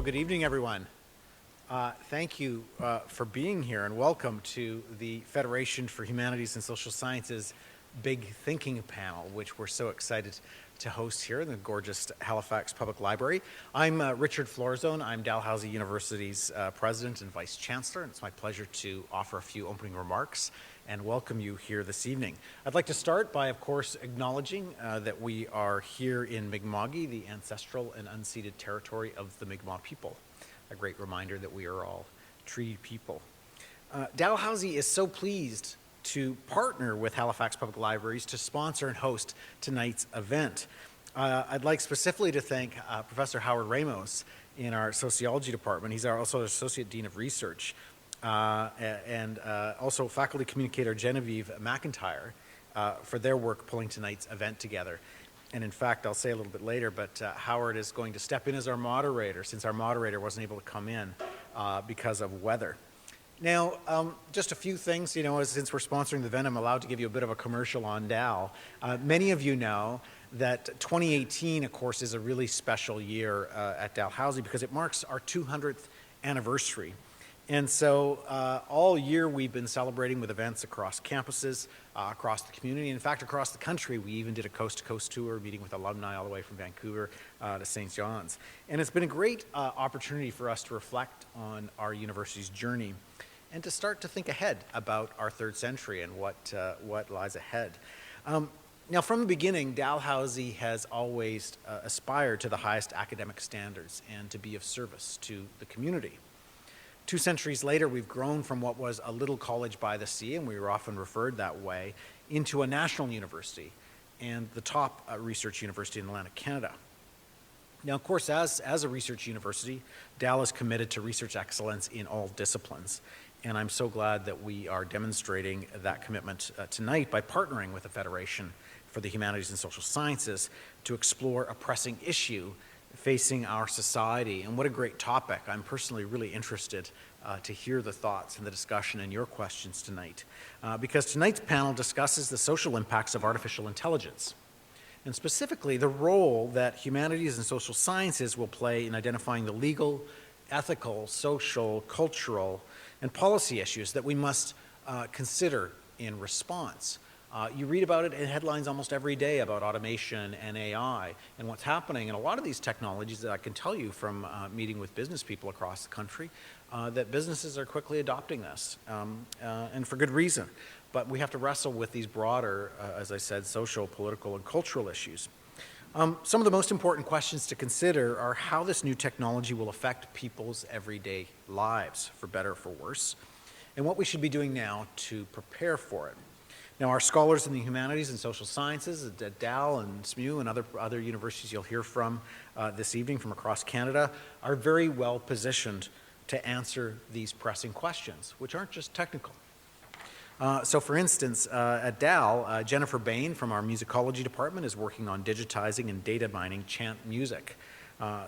Well, good evening, everyone. Thank you for being here, and welcome to the Federation for Humanities and Social Sciences Big Thinking panel, which we're so excited to host here in the gorgeous Halifax Public Library. I'm Richard Florzone. I'm Dalhousie University's President and Vice Chancellor, and it's my pleasure to offer a few opening remarks and welcome you here this evening. I'd like to start by, of course, acknowledging that we are here in Mi'kma'ki, the ancestral and unceded territory of the Mi'kmaq people. A great reminder that we are all treaty people. Dalhousie is so pleased to partner with Halifax Public Libraries to sponsor and host tonight's event. I'd like specifically to thank Professor Howard Ramos in our Sociology department. He's also our Associate Dean of Research. And also faculty communicator Genevieve McIntyre for their work pulling tonight's event together. And in fact, I'll say a little bit later, but Howard is going to step in as our moderator since our moderator wasn't able to come in because of weather. Now, just a few things, since we're sponsoring the event, I'm allowed to give you a bit of a commercial on Dal. Many of you know that 2018, of course, is a really special year at Dalhousie because it marks our 200th anniversary. And so all year we've been celebrating with events across campuses, across the community. In fact, across the country, we even did a coast-to-coast tour, meeting with alumni all the way from Vancouver to St. John's. And it's been a great opportunity for us to reflect on our university's journey and to start to think ahead about our third century and what lies ahead. Now, from the beginning, Dalhousie has always aspired to the highest academic standards and to be of service to the community. 2 centuries later, we've grown from what was a little college by the sea, and we were often referred that way, into a national university and the top research university in Atlantic Canada. Now, of course, as a research university, Dal is committed to research excellence in all disciplines, and I'm so glad that we are demonstrating that commitment tonight by partnering with the Federation for the Humanities and Social Sciences to explore a pressing issue facing our society. And what a great topic. I'm personally really interested to hear the thoughts and the discussion and your questions tonight, because tonight's panel discusses the social impacts of artificial intelligence, and specifically the role that humanities and social sciences will play in identifying the legal, ethical, social, cultural, and policy issues that we must consider in response. You read about it in headlines almost every day about automation and AI and what's happening. And a lot of these technologies that I can tell you from meeting with business people across the country, that businesses are quickly adopting this, and for good reason. But we have to wrestle with these broader, as I said, social, political, and cultural issues. Some of the most important questions to consider are how this new technology will affect people's everyday lives, for better or for worse, and what we should be doing now to prepare for it. Now, our scholars in the humanities and social sciences at Dal and SMU and other universities you'll hear from this evening from across Canada are very well positioned to answer these pressing questions, which aren't just technical. So for instance, at Dal, Jennifer Bain from our musicology department is working on digitizing and data mining chant music.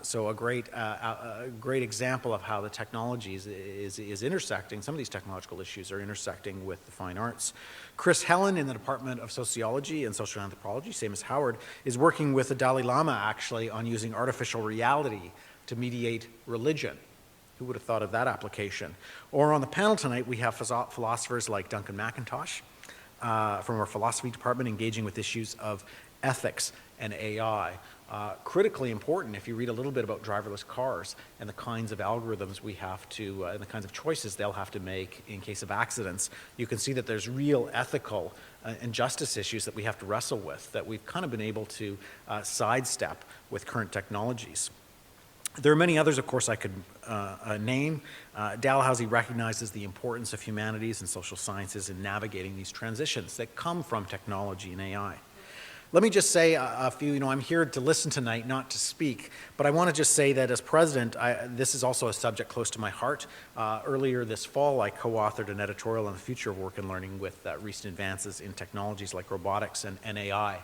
So a great example of how the technology is intersecting, some of these technological issues are intersecting with the fine arts. Chris Helen in the Department of Sociology and Social Anthropology, same as Howard, is working with the Dalai Lama actually on using artificial reality to mediate religion. Who would have thought of that application? Or on the panel tonight, we have philosophers like Duncan MacIntosh from our philosophy department engaging with issues of ethics and AI. Critically important if you read a little bit about driverless cars and the kinds of algorithms we have to, and the kinds of choices they'll have to make in case of accidents. You can see that there's real ethical and justice issues that we have to wrestle with that we've kind of been able to sidestep with current technologies. There are many others, of course, I could name. Dalhousie recognizes the importance of humanities and social sciences in navigating these transitions that come from technology and AI. Let me just say a few, I'm here to listen tonight, not to speak, but I want to just say that as president, this is also a subject close to my heart. Earlier this fall, I co-authored an editorial on the future of work and learning with recent advances in technologies like robotics and AI.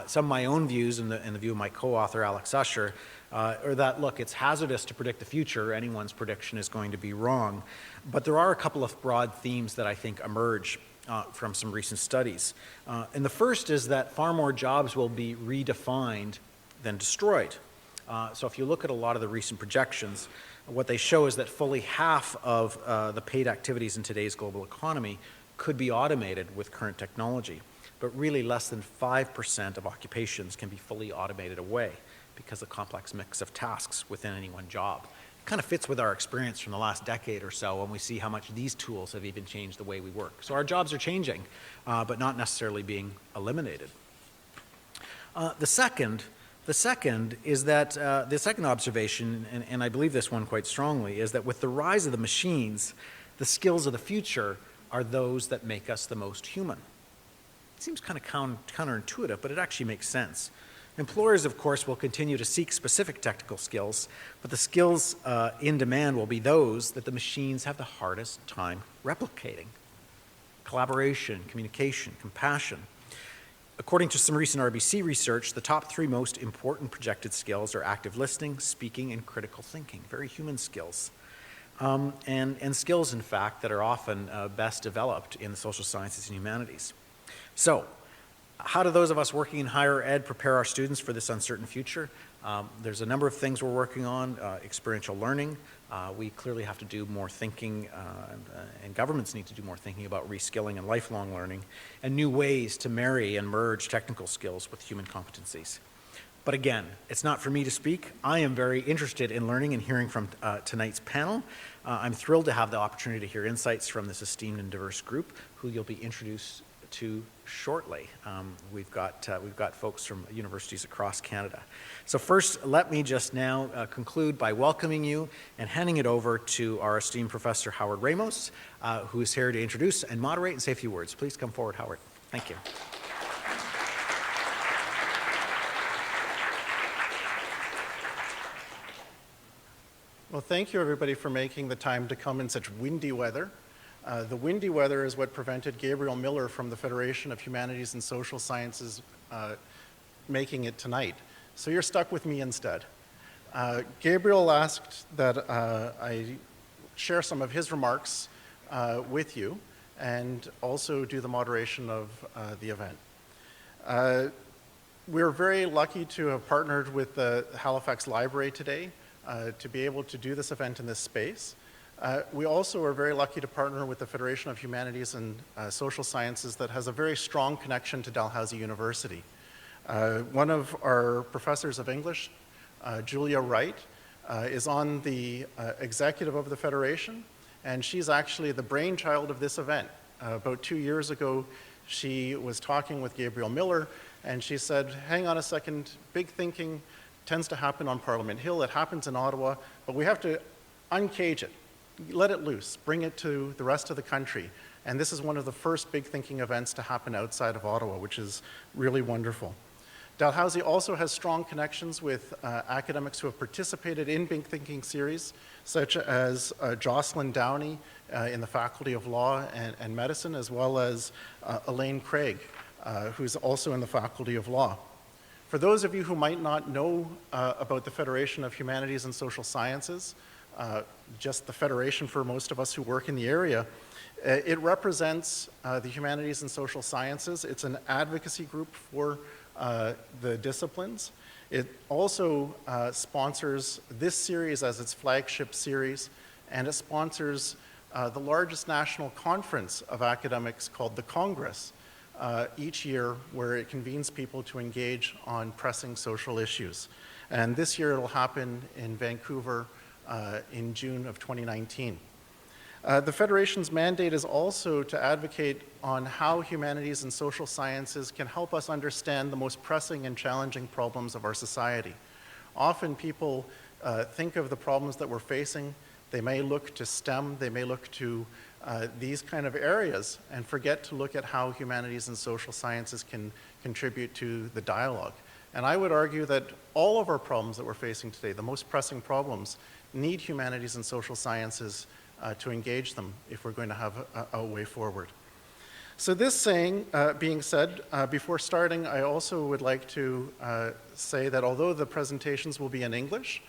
Some of my own views and the view of my co-author, Alex Usher, are that, look, it's hazardous to predict the future. Anyone's prediction is going to be wrong. But there are a couple of broad themes that I think emerge from some recent studies. And the first is that far more jobs will be redefined than destroyed. So if you look at a lot of the recent projections, what they show is that fully half of the paid activities in today's global economy could be automated with current technology, but really less than 5% of occupations can be fully automated away because of the complex mix of tasks within any one job. It kind of fits with our experience from the last decade or so when we see how much these tools have even changed the way we work. So our jobs are changing, but not necessarily being eliminated. The second is that, the second observation, and I believe this one quite strongly, is that with the rise of the machines, the skills of the future are those that make us the most human. It seems kind of counterintuitive, but it actually makes sense. Employers, of course, will continue to seek specific technical skills, but the skills in demand will be those that the machines have the hardest time replicating. Collaboration, communication, compassion. According to some recent RBC research, the top 3 most important projected skills are active listening, speaking, and critical thinking, very human skills. And skills, in fact, that are often best developed in the social sciences and humanities. So, how do those of us working in higher ed prepare our students for this uncertain future? There's a number of things we're working on. Experiential learning. We clearly have to do more thinking, and governments need to do more thinking about reskilling and lifelong learning, and new ways to marry and merge technical skills with human competencies. But again, it's not for me to speak. I am very interested in learning and hearing from tonight's panel. I'm thrilled to have the opportunity to hear insights from this esteemed and diverse group who you'll be introduced to shortly. We've got folks from universities across Canada. So first, let me just now conclude by welcoming you and handing it over to our esteemed Professor Howard Ramos, who is here to introduce and moderate and say a few words. Please come forward, Howard. Thank you. Well, thank you everybody for making the time to come in such windy weather. The windy weather is what prevented Gabriel Miller from the Federation of Humanities and Social Sciences making it tonight. So you're stuck with me instead. Gabriel asked that I share some of his remarks with you and also do the moderation of the event. We're very lucky to have partnered with the Halifax Library today to be able to do this event in this space. We also are very lucky to partner with the Federation of Humanities and Social Sciences that has a very strong connection to Dalhousie University. One of our professors of English, Julia Wright, is on the executive of the Federation, and she's actually the brainchild of this event. About 2 years ago, she was talking with Gabriel Miller, and she said, hang on a second, big thinking tends to happen on Parliament Hill, it happens in Ottawa, but we have to uncage it. Let it loose, bring it to the rest of the country. And this is one of the first big thinking events to happen outside of Ottawa, which is really wonderful. Dalhousie also has strong connections with academics who have participated in big thinking series, such as Jocelyn Downey in the Faculty of Law and Medicine, as well as Elaine Craig, who's also in the Faculty of Law. For those of you who might not know about the Federation of Humanities and Social Sciences, just the Federation for most of us who work in the area, it represents the humanities and social sciences. It's an advocacy group for the disciplines. It also sponsors this series as its flagship series, and it sponsors the largest national conference of academics called the Congress each year, where it convenes people to engage on pressing social issues. And this year it'll happen in Vancouver in June of 2019. The Federation's mandate is also to advocate on how humanities and social sciences can help us understand the most pressing and challenging problems of our society. Often people think of the problems that we're facing, they may look to STEM, they may look to these kind of areas and forget to look at how humanities and social sciences can contribute to the dialogue. And I would argue that all of our problems that we're facing today, the most pressing problems, need humanities and social sciences to engage them if we're going to have a way forward. So this being said, before starting, I also would like to say that although the presentations will be in English,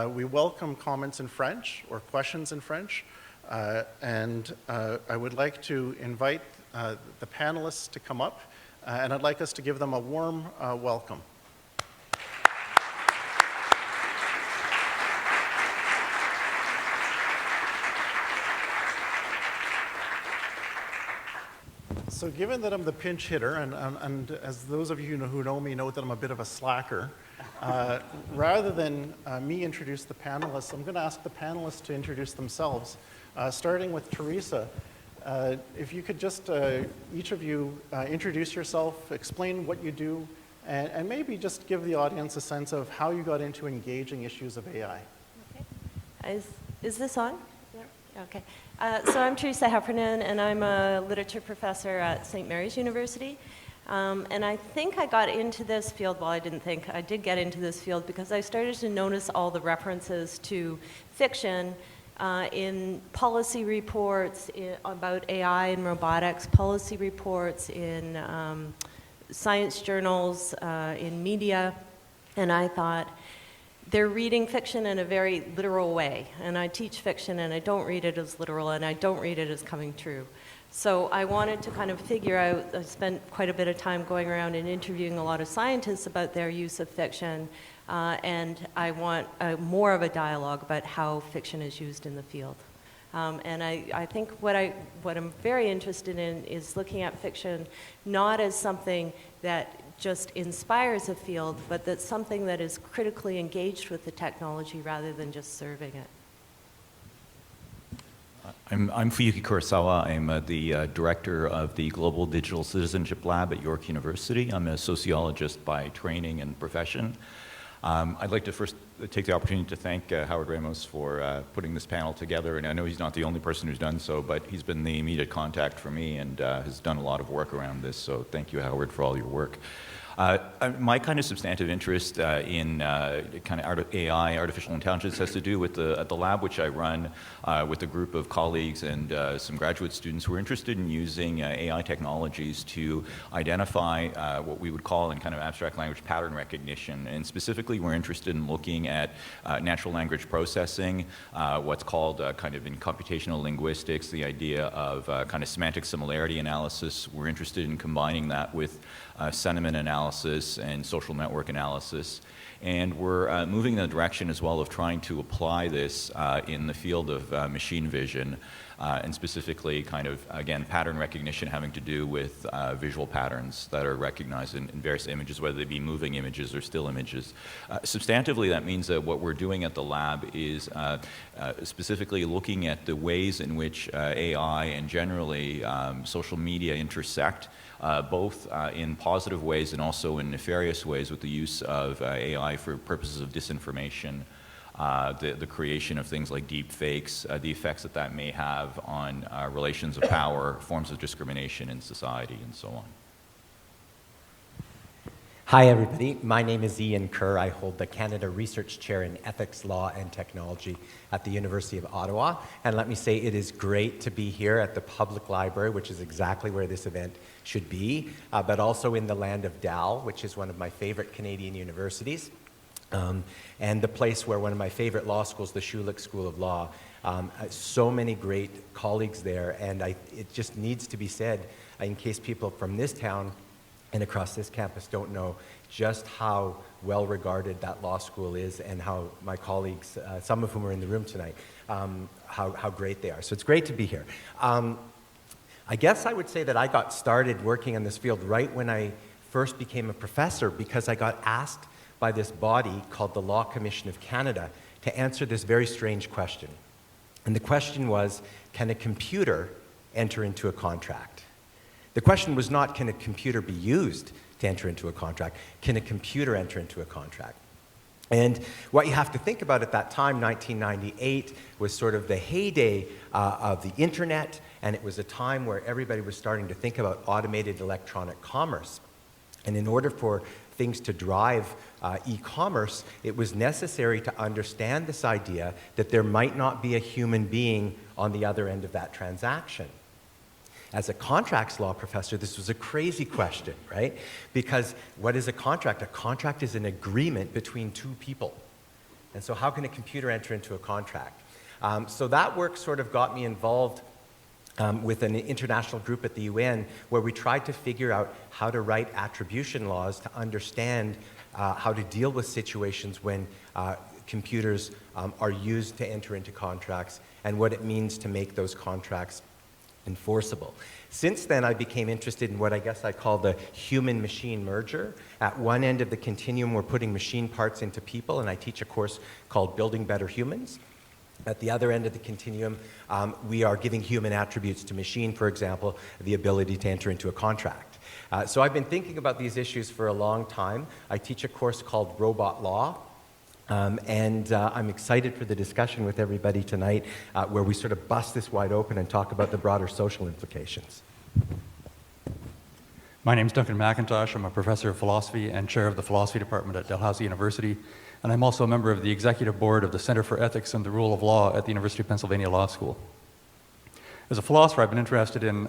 we welcome comments in French or questions in French. And I would like to invite the panelists to come up, and I'd like us to give them a warm welcome. So given that I'm the pinch hitter, and as those of you who know me know that I'm a bit of a slacker, rather than me introduce the panelists, I'm going to ask the panelists to introduce themselves, starting with Teresa. If you could just, each of you, introduce yourself, explain what you do, and maybe just give the audience a sense of how you got into engaging issues of AI. Okay. Is this on? Yeah. Okay. So I'm Teresa Heffernan, and I'm a literature professor at St. Mary's University. And I think I got into this field, well, I didn't think, I did get into this field because I started to notice all the references to fiction in policy reports about AI and robotics, policy reports in science journals, in media, and I thought, they're reading fiction in a very literal way, and I teach fiction and I don't read it as literal and I don't read it as coming true. So I wanted to kind of figure out, I spent quite a bit of time going around and interviewing a lot of scientists about their use of fiction, and I want more of a dialogue about how fiction is used in the field. And I think what I'm very interested in is looking at fiction not as something that just inspires a field, but that's something that is critically engaged with the technology rather than just serving it. I'm Fuyuki Kurasawa. I'm the director of the Global Digital Citizenship Lab at York University. I'm a sociologist by training and profession. I'd like to first take the opportunity to thank Howard Ramos for putting this panel together, and I know he's not the only person who's done so, but he's been the immediate contact for me and has done a lot of work around this, so thank you, Howard, for all your work. My kind of substantive interest in kind of AI, artificial intelligence, has to do with the lab which I run with a group of colleagues and some graduate students who are interested in using AI technologies to identify what we would call in kind of abstract language pattern recognition. And specifically, we're interested in looking at natural language processing, what's called kind of in computational linguistics, the idea of kind of semantic similarity analysis. We're interested in combining that with sentiment analysis and social network analysis. And we're moving in the direction as well of trying to apply this in the field of machine vision, and specifically kind of, again, pattern recognition having to do with visual patterns that are recognized in various images, whether they be moving images or still images. Substantively, that means that what we're doing at the lab is specifically looking at the ways in which AI and generally social media intersect, both in positive ways and also in nefarious ways with the use of AI for purposes of disinformation, the creation of things like deep fakes, the effects that may have on relations of power, forms of discrimination in society, and so on. Hi, everybody. My name is Ian Kerr. I hold the Canada Research Chair in Ethics, Law, and Technology at the University of Ottawa. And let me say it is great to be here at the Public Library, which is exactly where this event should be, but also in the land of Dal, which is one of my favorite Canadian universities, and the place where one of my favorite law schools, the Schulich School of Law, so many great colleagues there. And it just needs to be said, in case people from this town and across this campus don't know just how well regarded that law school is and how my colleagues, some of whom are in the room tonight, how great they are. So it's great to be here. I guess I would say that I got started working in this field right when I first became a professor, because I got asked by this body called the Law Commission of Canada to answer this very strange question. And the question was, can a computer enter into a contract? The question was not, can a computer be used to enter into a contract? Can a computer enter into a contract? And what you have to think about at that time, 1998, was sort of the heyday of the internet, and it was a time where everybody was starting to think about automated electronic commerce. And in order for things to drive e-commerce, it was necessary to understand this idea that there might not be a human being on the other end of that transaction. As a contracts law professor, this was a crazy question, right? Because what is a contract? A contract is an agreement between two people. And so how can a computer enter into a contract? So that work sort of got me involved with an international group at the UN, where we tried to figure out how to write attribution laws to understand how to deal with situations when computers are used to enter into contracts, and what it means to make those contracts enforceable. Since then, I became interested in what I guess I call the human-machine merger. At one end of the continuum, we're putting machine parts into people, and I teach a course called Building Better Humans. At the other end of the continuum, we are giving human attributes to machine, for example, the ability to enter into a contract. So I've been thinking about these issues for a long time. I teach a course called Robot Law, and I'm excited for the discussion with everybody tonight where we sort of bust this wide open and talk about the broader social implications. My name is Duncan MacIntosh. I'm a professor of philosophy and chair of the philosophy department at Dalhousie University, and I'm also a member of the executive board of the Center for Ethics and the Rule of Law at the University of Pennsylvania Law School. As a philosopher, I've been interested in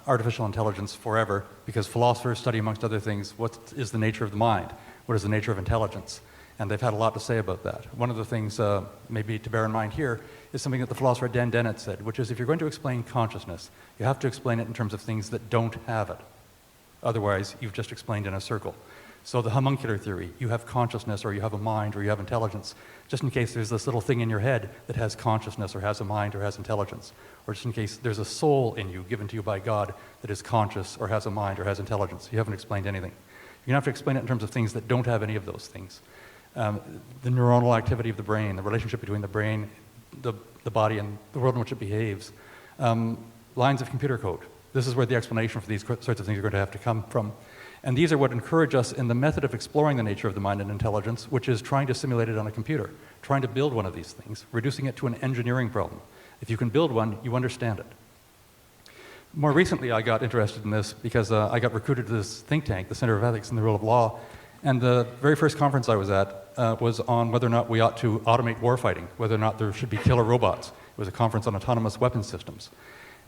artificial intelligence forever because philosophers study, amongst other things, what is the nature of the mind, what is the nature of intelligence. And they've had a lot to say about that. One of the things maybe to bear in mind here is something that the philosopher Dan Dennett said, which is if you're going to explain consciousness, you have to explain it in terms of things that don't have it. Otherwise, you've just explained in a circle. So the homuncular theory, you have consciousness or you have a mind or you have intelligence, just in case there's this little thing in your head that has consciousness or has a mind or has intelligence, or just in case there's a soul in you given to you by God that is conscious or has a mind or has intelligence. You haven't explained anything. You're going to have to explain it in terms of things that don't have any of those things. The neuronal activity of the brain, the relationship between the brain, the body, and the world in which it behaves. Lines of computer code. This is where the explanation for these sorts of things are going to have to come from. And these are what encourage us in the method of exploring the nature of the mind and intelligence, which is trying to simulate it on a computer, trying to build one of these things, reducing it to an engineering problem. If you can build one, you understand it. More recently, I got interested in this because I got recruited to this think tank, the Center of Ethics and the Rule of Law, and the very first conference I was at was on whether or not we ought to automate warfighting, whether or not there should be killer robots. It was a conference on autonomous weapons systems.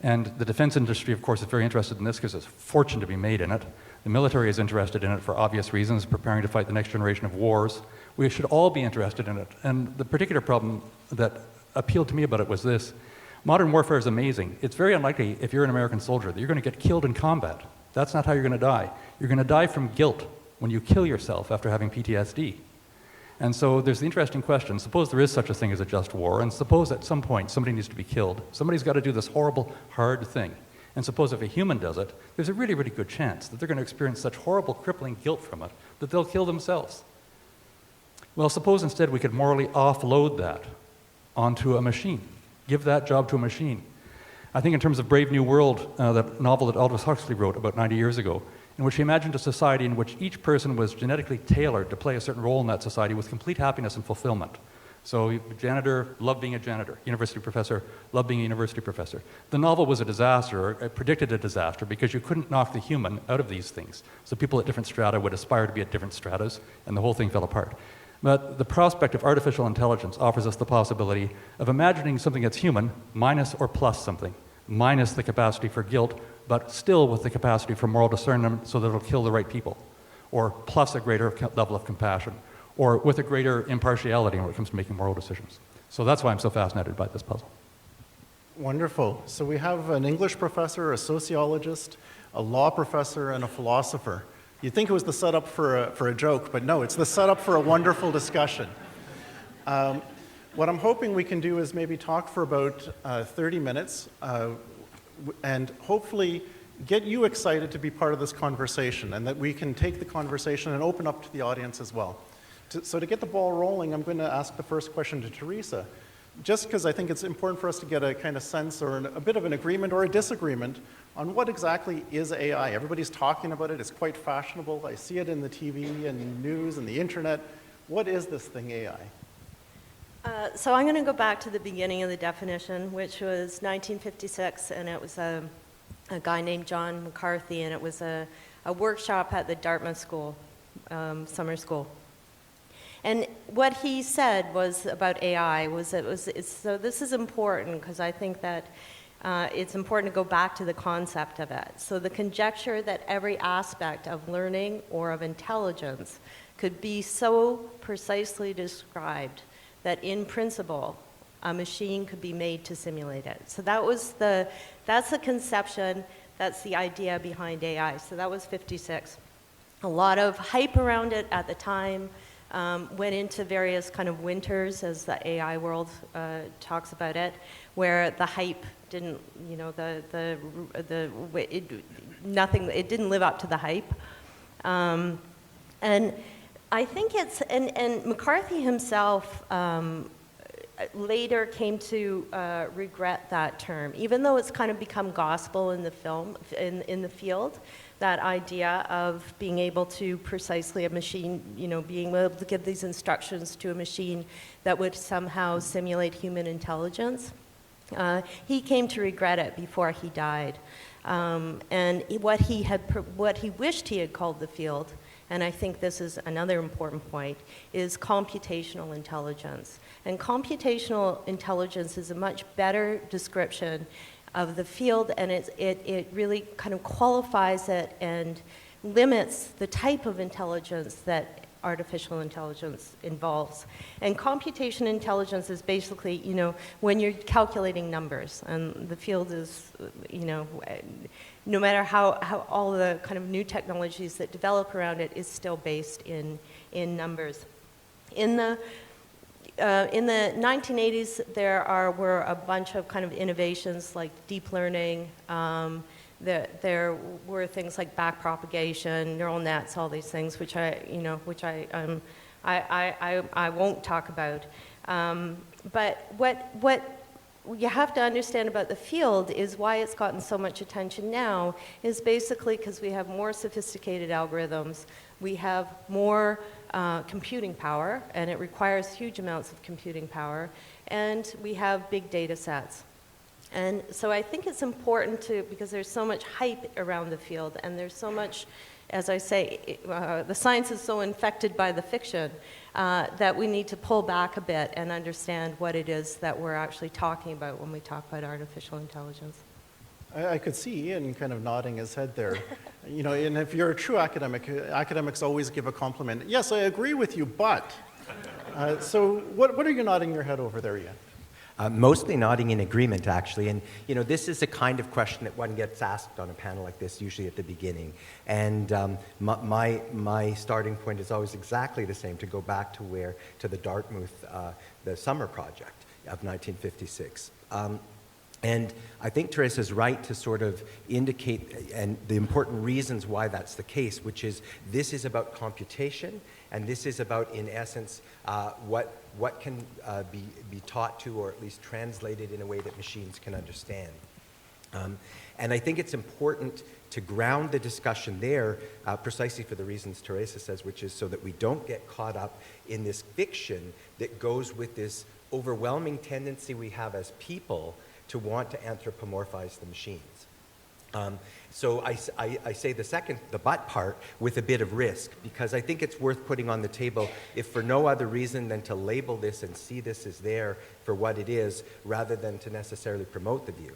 And the defense industry, of course, is very interested in this because there's a fortune to be made in it. The military is interested in it for obvious reasons, preparing to fight the next generation of wars. We should all be interested in it. And the particular problem that appealed to me about it was this. Modern warfare is amazing. It's very unlikely, if you're an American soldier, that you're going to get killed in combat. That's not how you're going to die. You're going to die from guilt when you kill yourself after having PTSD. And so there's the interesting question. Suppose there is such a thing as a just war, and suppose at some point somebody needs to be killed. Somebody's got to do this horrible, hard thing. And suppose if a human does it, there's a really, really good chance that they're going to experience such horrible, crippling guilt from it that they'll kill themselves. Well, suppose instead we could morally offload that onto a machine. Give that job to a machine. I think in terms of Brave New World, that novel that Aldous Huxley wrote about 90 years ago, in which he imagined a society in which each person was genetically tailored to play a certain role in that society with complete happiness and fulfillment. So janitor, loved being a janitor. University professor, loved being a university professor. The novel was a disaster, or it predicted a disaster, because you couldn't knock the human out of these things. So people at different strata would aspire to be at different stratas, and the whole thing fell apart. But the prospect of artificial intelligence offers us the possibility of imagining something that's human, minus or plus something, minus the capacity for guilt, but still with the capacity for moral discernment so that it'll kill the right people, or plus a greater level of compassion, or with a greater impartiality when it comes to making moral decisions. So that's why I'm so fascinated by this puzzle. Wonderful. So we have an English professor, a sociologist, a law professor, and a philosopher. You'd think it was the setup for a joke, but no, it's the setup for a wonderful discussion. What I'm hoping we can do is maybe talk for about 30 minutes and hopefully get you excited to be part of this conversation, and that we can take the conversation and open up to the audience as well. So to get the ball rolling, I'm going to ask the first question to Teresa, just because I think it's important for us to get a kind of sense or a bit of an agreement or a disagreement on what exactly is AI. Everybody's talking about it. It's quite fashionable. I see it in the TV and news and the internet. What is this thing, AI? So I'm going to go back to the beginning of the definition, which was 1956, and it was a guy named John McCarthy, and it was a workshop at the Dartmouth School, summer school. And what he said was about AI so this is important because I think that it's important to go back to the concept of it. So the conjecture that every aspect of learning or of intelligence could be so precisely described that in principle a machine could be made to simulate it. So that's the conception, that's the idea behind AI. So that was 56. A lot of hype around it at the time. went into various kind of winters, as the AI world talks about it, where the hype didn't, you know, it didn't live up to the hype. And I think it's, and McCarthy himself later came to regret that term, even though it's kind of become gospel in the film, in the field, that idea of being able to precisely, a machine, you know, being able to give these instructions to a machine that would somehow simulate human intelligence. He came to regret it before he died. And what he wished he had called the field, and I think this is another important point, is computational intelligence. And computational intelligence is a much better description of the field, and it really kind of qualifies it and limits the type of intelligence that artificial intelligence involves. And computation intelligence is basically, you know, when you're calculating numbers, and the field is, you know, no matter how all the kind of new technologies that develop around it is still based in numbers. In the 1980s, were a bunch of kind of innovations like deep learning. There were things like backpropagation, neural nets, all these things, which I won't talk about. But what you have to understand about the field is why it's gotten so much attention now is basically because we have more sophisticated algorithms, we have more computing power, and it requires huge amounts of computing power, and we have big data sets. And so I think it's important because there's so much hype around the field, and there's so much, as I say, the science is so infected by the fiction that we need to pull back a bit and understand what it is that we're actually talking about when we talk about artificial intelligence. I could see Ian kind of nodding his head there. You know, and if you're a true academic, academics always give a compliment. Yes, I agree with you, but. So what are you nodding your head over there, Ian? Mostly nodding in agreement, actually. And, you know, this is the kind of question that one gets asked on a panel like this, usually at the beginning. And my starting point is always exactly the same, to go back to the Dartmouth, the summer project of 1956. And I think Teresa's right to sort of indicate and the important reasons why that's the case, which is this is about computation, and this is about, in essence, what can be taught to, or at least translated in a way that machines can understand. And I think it's important to ground the discussion there precisely for the reasons Teresa says, which is so that we don't get caught up in this fiction that goes with this overwhelming tendency we have as people to want to anthropomorphize the machines. So I say the but part with a bit of risk, because I think it's worth putting on the table, if for no other reason than to label this and see this as there for what it is, rather than to necessarily promote the view.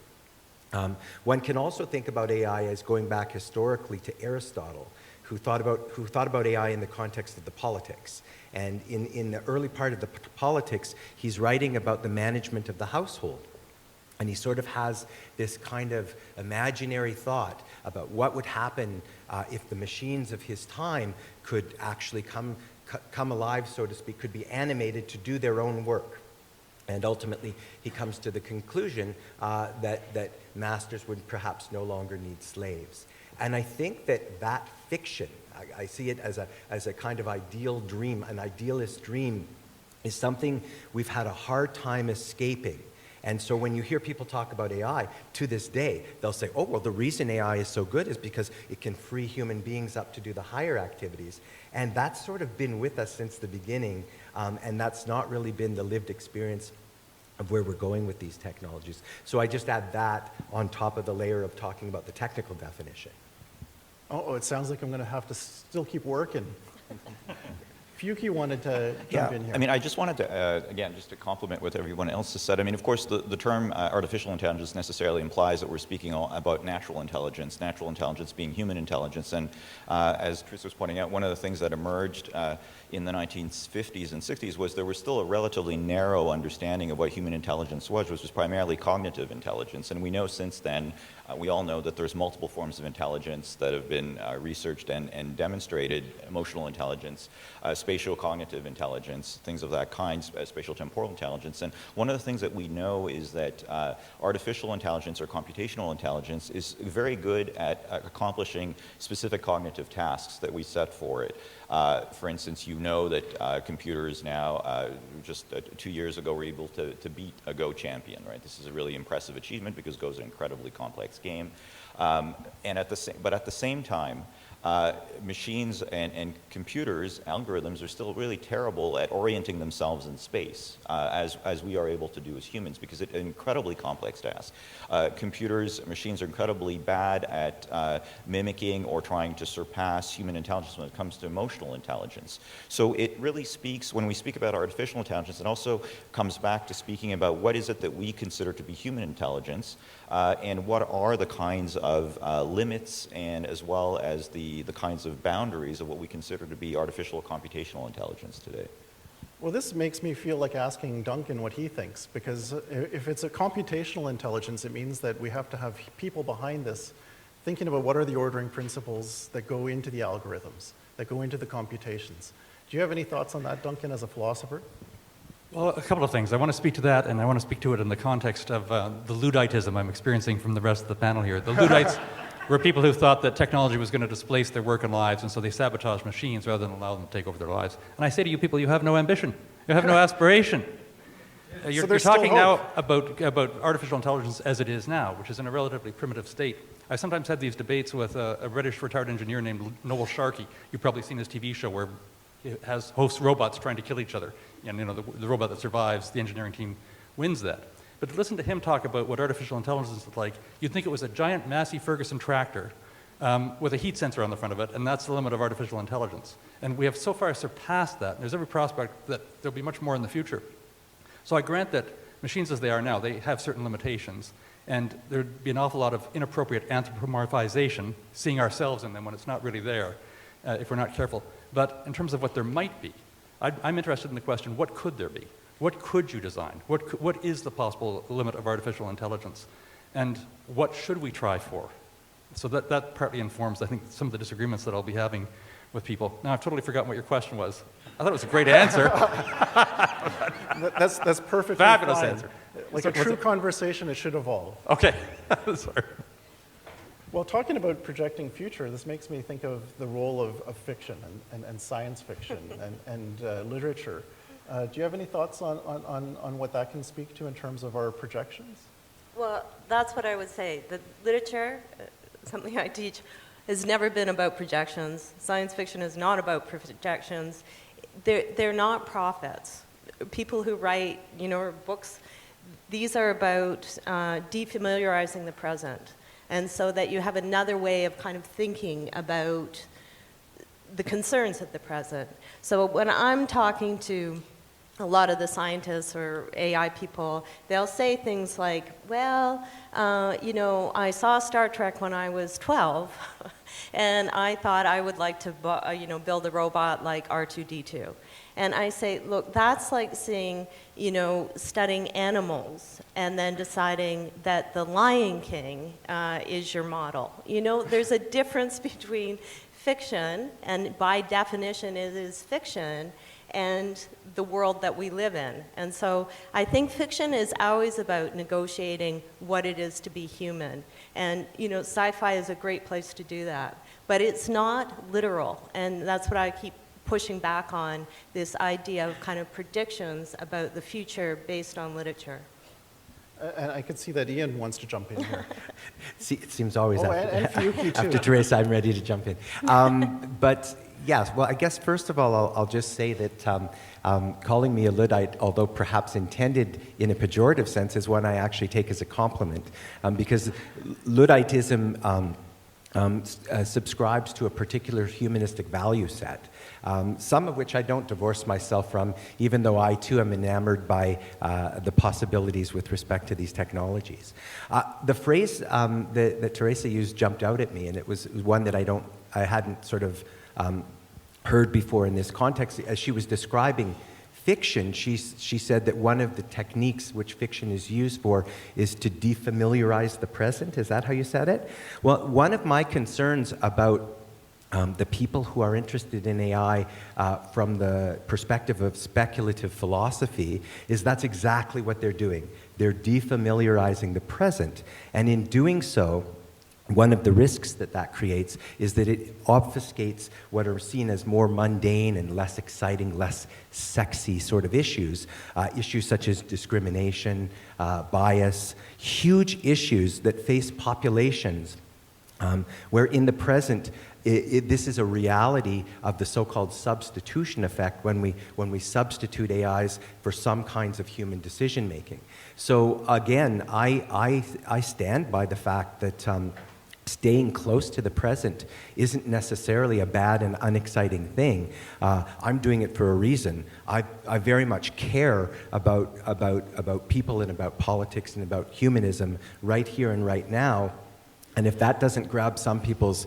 One can also think about AI as going back historically to Aristotle, who thought about AI in the context of the politics. And in the early part of the politics, he's writing about the management of the household. And he sort of has this kind of imaginary thought about what would happen if the machines of his time could actually come alive, so to speak, could be animated to do their own work. And ultimately, he comes to the conclusion that masters would perhaps no longer need slaves. And I think that fiction, I see it as a kind of ideal dream, an idealist dream, is something we've had a hard time escaping. And so when you hear people talk about AI, to this day, they'll say, oh, well, the reason AI is so good is because it can free human beings up to do the higher activities. And that's sort of been with us since the beginning, and that's not really been the lived experience of where we're going with these technologies. So I just add that on top of the layer of talking about the technical definition. Oh, it sounds like I'm going to have to still keep working. Fuyuki wanted to jump in here. I mean, I just wanted to, again, just to complement what everyone else has said. I mean, of course, the term artificial intelligence necessarily implies that we're speaking about natural intelligence being human intelligence. And as Teresa was pointing out, one of the things that emerged in the 1950s and 60s was there was still a relatively narrow understanding of what human intelligence was, which was primarily cognitive intelligence. And we know since then, we all know that there's multiple forms of intelligence that have been researched and demonstrated. Emotional intelligence, spatial cognitive intelligence, things of that kind, spatial temporal intelligence. And one of the things that we know is that artificial intelligence or computational intelligence is very good at accomplishing specific cognitive tasks that we set for it. For instance, you know that computers now, just 2 years ago, were able to beat a Go champion, right? This is a really impressive achievement because Go is an incredibly complex game. And at the same time, machines and computers, algorithms, are still really terrible at orienting themselves in space, as we are able to do as humans, because it's an incredibly complex task. Machines are incredibly bad at mimicking or trying to surpass human intelligence when it comes to emotional intelligence. So it really speaks, when we speak about artificial intelligence, it also comes back to speaking about what is it that we consider to be human intelligence, and what are the kinds of limits and as well as the kinds of boundaries of what we consider to be artificial or computational intelligence today. Well, this makes me feel like asking Duncan what he thinks, because if it's a computational intelligence, it means that we have to have people behind this thinking about what are the ordering principles that go into the algorithms, that go into the computations. Do you have any thoughts on that, Duncan, as a philosopher? Well, a couple of things. I want to speak to that, and I want to speak to it in the context of the Ludditism I'm experiencing from the rest of the panel here. The Luddites were people who thought that technology was going to displace their work and lives, and so they sabotaged machines rather than allow them to take over their lives. And I say to you people, you have no ambition. You have no aspiration. You're talking now about artificial intelligence as it is now, which is in a relatively primitive state. I sometimes had these debates with a British retired engineer named Noel Sharkey. You've probably seen his TV show where he hosts robots trying to kill each other. And the robot that survives, the engineering team wins that. But to listen to him talk about what artificial intelligence is like, you'd think it was a giant Massey Ferguson tractor with a heat sensor on the front of it, and that's the limit of artificial intelligence. And we have so far surpassed that. There's every prospect that there'll be much more in the future. So I grant that machines as they are now, they have certain limitations, and there'd be an awful lot of inappropriate anthropomorphization, seeing ourselves in them when it's not really there, if we're not careful. But in terms of what there might be, I'm interested in the question, what could there be? What could you design? What is the possible limit of artificial intelligence? And what should we try for? So that partly informs, I think, some of the disagreements that I'll be having with people. Now, I've totally forgotten what your question was. I thought it was a great answer. That's perfectly Fabulous fine. answer. Like a true conversation, it should evolve. Okay. Sorry. Well, talking about projecting future, this makes me think of the role of fiction and science fiction and literature. Do you have any thoughts on what that can speak to in terms of our projections? Well, that's what I would say. The literature, something I teach, has never been about projections. Science fiction is not about projections. They're not prophets. People who write, books, these are about defamiliarizing the present. And so that you have another way of kind of thinking about the concerns of the present. So when I'm talking to a lot of the scientists or AI people, they'll say things like, well, I saw Star Trek when I was 12, and I thought I would like to build a robot like R2-D2. And I say, look, that's like saying, studying animals and then deciding that the Lion King is your model. There's a difference between fiction, and by definition it is fiction, and the world that we live in. And so I think fiction is always about negotiating what it is to be human. And, sci-fi is a great place to do that. But it's not literal, and that's what I keep pushing back on, this idea of kind of predictions about the future based on literature. And I can see that Ian wants to jump in here. See, it seems always and Fuyuki too. after Teresa, I'm ready to jump in. But yes, well, I guess first of all, I'll just say that calling me a Luddite, although perhaps intended in a pejorative sense, is one I actually take as a compliment, because Ludditism subscribes to a particular humanistic value set, some of which I don't divorce myself from, even though I too am enamored by the possibilities with respect to these technologies. The phrase that Teresa used jumped out at me, and it was one that I hadn't sort of heard before in this context. As she was describing fiction, she said that one of the techniques which fiction is used for is to defamiliarize the present. Is that how you said it? Well, one of my concerns about the people who are interested in AI from the perspective of speculative philosophy is that's exactly what they're doing. They're defamiliarizing the present, and in doing so, one of the risks that creates is that it obfuscates what are seen as more mundane and less exciting, less sexy sort of issues, issues such as discrimination, bias, huge issues that face populations where in the present this is a reality of the so-called substitution effect when we substitute AIs for some kinds of human decision making. So again, I stand by the fact that staying close to the present isn't necessarily a bad and unexciting thing. I'm doing it for a reason. I very much care about people and about politics and about humanism right here and right now. And if that doesn't grab some people's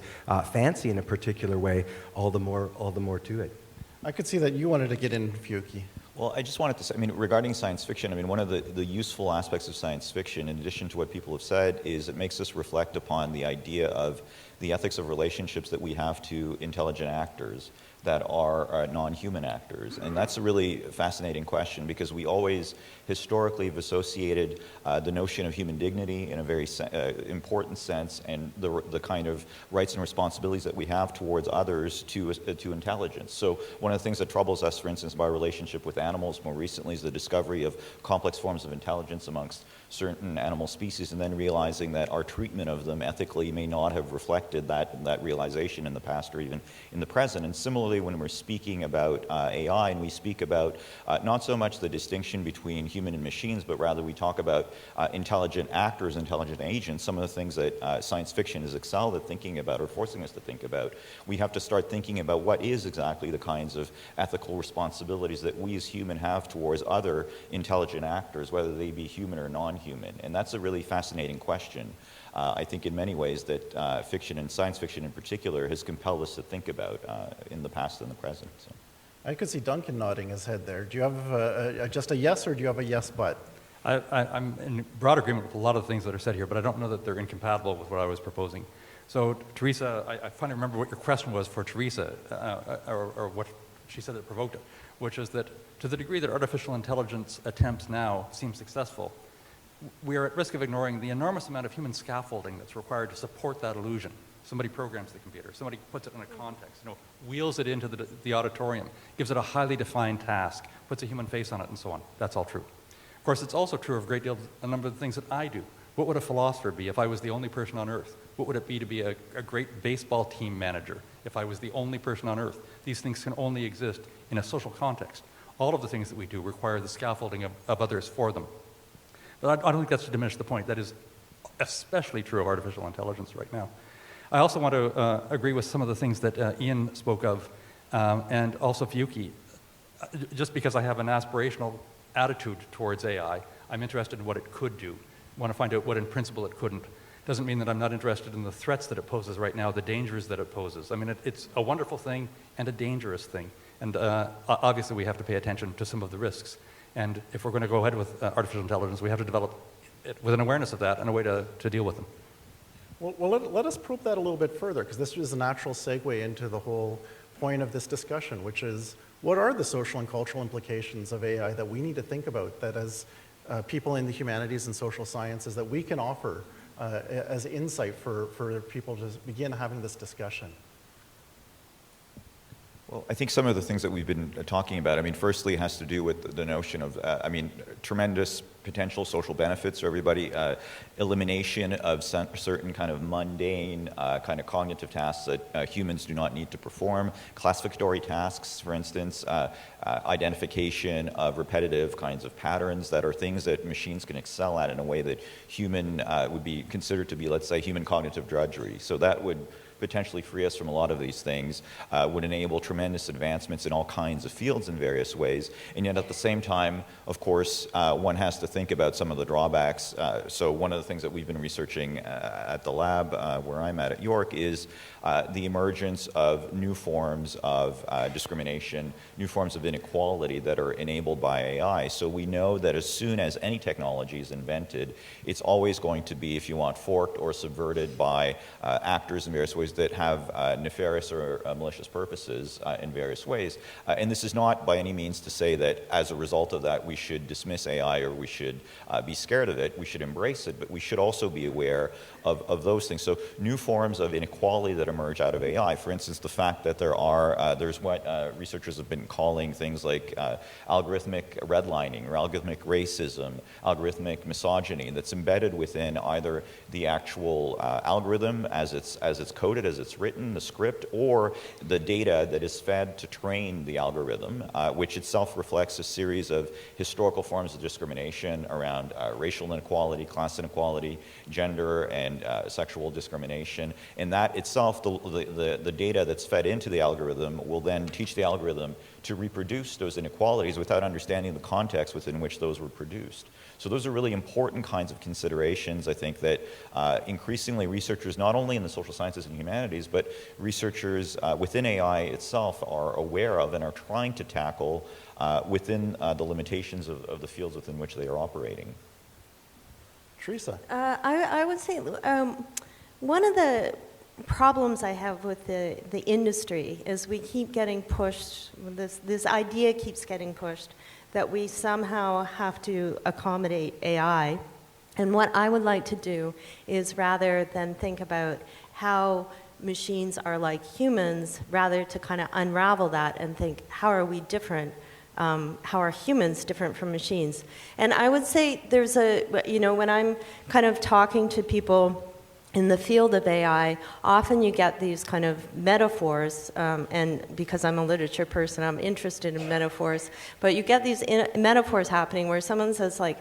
fancy in a particular way, all the more to it. I could see that you wanted to get in, Fuyuki. Well, I just wanted to say, regarding science fiction, one of the useful aspects of science fiction, in addition to what people have said, is it makes us reflect upon the idea of the ethics of relationships that we have to intelligent actors that are non-human actors. And that's a really fascinating question, because we always historically have associated the notion of human dignity in a very important sense, and the kind of rights and responsibilities that we have towards others to intelligence. So one of the things that troubles us, for instance, by our relationship with animals more recently is the discovery of complex forms of intelligence amongst certain animal species, and then realizing that our treatment of them ethically may not have reflected that realization in the past or even in the present. And similarly, when we're speaking about AI, and we speak about not so much the distinction between human and machines, but rather we talk about intelligent actors, intelligent agents, some of the things that science fiction has excelled at thinking about or forcing us to think about, we have to start thinking about what is exactly the kinds of ethical responsibilities that we as humans have towards other intelligent actors, whether they be human or non-human. And that's a really fascinating question. I think in many ways that fiction, and science fiction in particular, has compelled us to think about in the past and the present. So. I could see Duncan nodding his head there. Do you have just a yes, or do you have a yes but? I'm in broad agreement with a lot of the things that are said here, but I don't know that they're incompatible with what I was proposing. So Teresa, I finally remember what your question was for Teresa, or what she said that provoked it, which is that to the degree that artificial intelligence attempts now seem successful, we are at risk of ignoring the enormous amount of human scaffolding that's required to support that illusion. Somebody programs the computer, somebody puts it in a context, wheels it into the auditorium, gives it a highly defined task, puts a human face on it, and so on. That's all true. Of course, it's also true of a number of the things that I do. What would a philosopher be if I was the only person on Earth? What would it be to be a great baseball team manager if I was the only person on Earth? These things can only exist in a social context. All of the things that we do require the scaffolding of others for them. But I don't think that's to diminish the point. That is especially true of artificial intelligence right now. I also want to agree with some of the things that Ian spoke of, and also Fuyuki. Just because I have an aspirational attitude towards AI, I'm interested in what it could do. I want to find out what in principle it couldn't. Doesn't mean that I'm not interested in the threats that it poses right now, the dangers that it poses. it's a wonderful thing and a dangerous thing. And obviously we have to pay attention to some of the risks. And if we're going to go ahead with artificial intelligence, we have to develop it with an awareness of that and a way to deal with them. Well, let us probe that a little bit further, because this is a natural segue into the whole point of this discussion, which is, what are the social and cultural implications of AI that we need to think about, that as people in the humanities and social sciences, that we can offer as insight for people to begin having this discussion? Well, I think some of the things that we've been talking about, firstly, it has to do with the notion of, tremendous potential social benefits for everybody, elimination of certain kind of mundane kind of cognitive tasks that humans do not need to perform, classificatory tasks, for instance, identification of repetitive kinds of patterns that are things that machines can excel at in a way that human would be considered to be, let's say, human cognitive drudgery. So that would potentially free us from a lot of these things, would enable tremendous advancements in all kinds of fields in various ways. And yet at the same time, of course, one has to think about some of the drawbacks. So one of the things that we've been researching at the lab where I'm at York is the emergence of new forms of discrimination, new forms of inequality that are enabled by AI. So we know that as soon as any technology is invented, it's always going to be, if you want, forked or subverted by actors in various ways those that have nefarious or malicious purposes in various ways. And this is not by any means to say that as a result of that we should dismiss AI or we should be scared of it. We should embrace it, but we should also be aware of those things. So new forms of inequality that emerge out of AI, for instance, the fact that there's what researchers have been calling things like algorithmic redlining or algorithmic racism, algorithmic misogyny that's embedded within either the actual algorithm as it's coded, as it's written, the script, or the data that is fed to train the algorithm, which itself reflects a series of historical forms of discrimination around racial inequality, class inequality, gender, and sexual discrimination. And that itself, the data that's fed into the algorithm will then teach the algorithm to reproduce those inequalities without understanding the context within which those were produced. So those are really important kinds of considerations, I think, that increasingly researchers, not only in the social sciences and humanities, but researchers within AI itself are aware of and are trying to tackle within the limitations of the fields within which they are operating. Teresa. I would say one of the problems I have with the industry is we keep getting pushed, this idea keeps getting pushed that we somehow have to accommodate AI. And what I would like to do is, rather than think about how machines are like humans, rather to kind of unravel that and think, how are we different? How are humans different from machines? And I would say there's when I'm kind of talking to people in the field of AI, often you get these kind of metaphors, and because I'm a literature person, I'm interested in metaphors, but you get these metaphors happening where someone says like,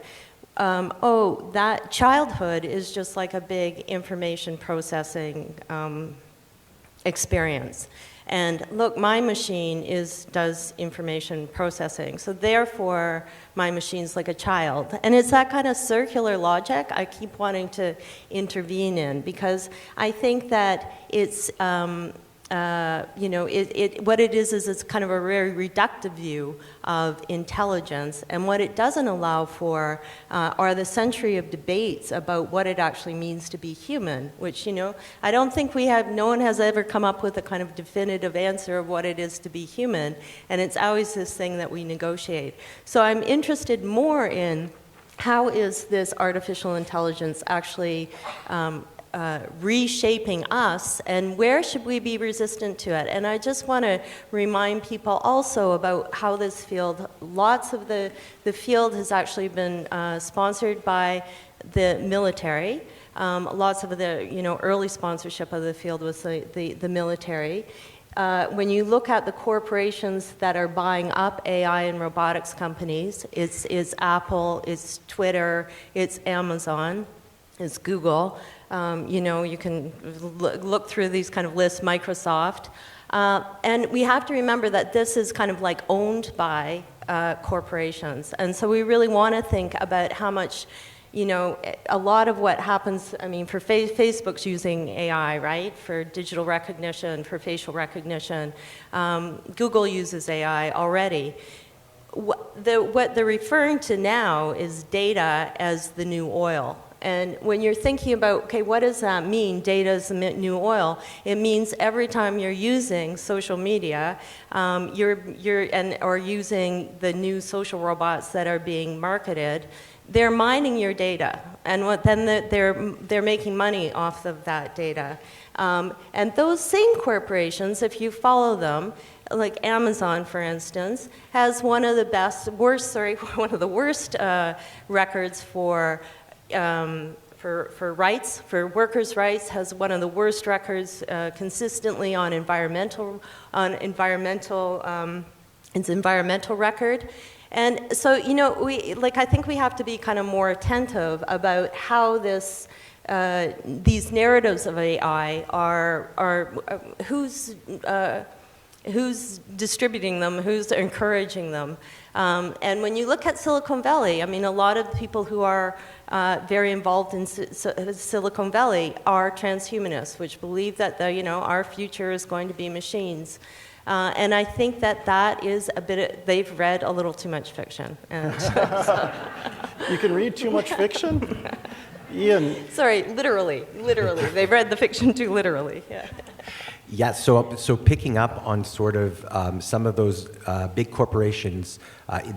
oh, that childhood is just like a big information processing experience. And look, my machine does information processing, so therefore my machine's like a child. And it's that kind of circular logic I keep wanting to intervene in, because I think that it's, what it is it's kind of a very reductive view of intelligence, and what it doesn't allow for are the century of debates about what it actually means to be human, which, I don't think no one has ever come up with a kind of definitive answer of what it is to be human, and it's always this thing that we negotiate. So I'm interested more in how is this artificial intelligence actually reshaping us, and where should we be resistant to it? And I just want to remind people also about how this field, lots of the field has actually been sponsored by the military. Lots of the early sponsorship of the field was the military. When you look at the corporations that are buying up AI and robotics companies, it's Apple, it's Twitter, it's Amazon, it's Google. You can look through these kind of lists, Microsoft. And we have to remember that this is kind of like owned by corporations. And so we really want to think about how much, a lot of what happens, for Facebook's using AI, right? For digital recognition, for facial recognition. Google uses AI already. What they're referring to now is data as the new oil. And when you're thinking about, okay, what does that mean, data is the new oil? It means every time you're using social media, or using the new social robots that are being marketed, they're mining your data, and they're making money off of that data. And those same corporations, if you follow them, like Amazon, for instance, has one of the worst records for rights, for workers' rights, has one of the worst records consistently on environmental record. And so, I think we have to be kind of more attentive about how these narratives of AI are who's distributing them, who's encouraging them. And when you look at Silicon Valley, a lot of the people who are very involved in Silicon Valley are transhumanists, which believe that our future is going to be machines. And I think that is they've read a little too much fiction. And You can read too much fiction? Ian. Sorry, literally. They've read the fiction too literally, yeah. Yes, so picking up on sort of some of those big corporations,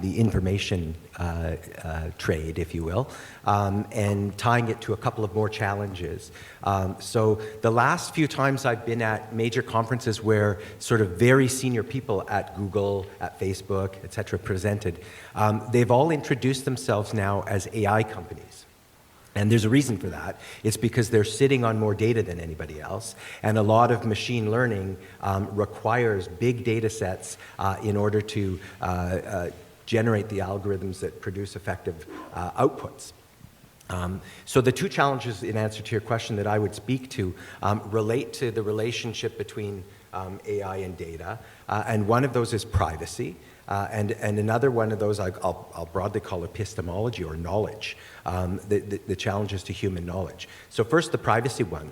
the information trade, if you will, and tying it to a couple of more challenges. So the last few times I've been at major conferences where sort of very senior people at Google, at Facebook, et cetera, presented, they've all introduced themselves now as AI companies. And there's a reason for that. It's because they're sitting on more data than anybody else. And a lot of machine learning requires big data sets in order to generate the algorithms that produce effective outputs. So the two challenges, in answer to your question, that I would speak to relate to the relationship between AI and data. And one of those is privacy. And another one of those I'll broadly call epistemology or knowledge, the challenges to human knowledge. So first, the privacy one.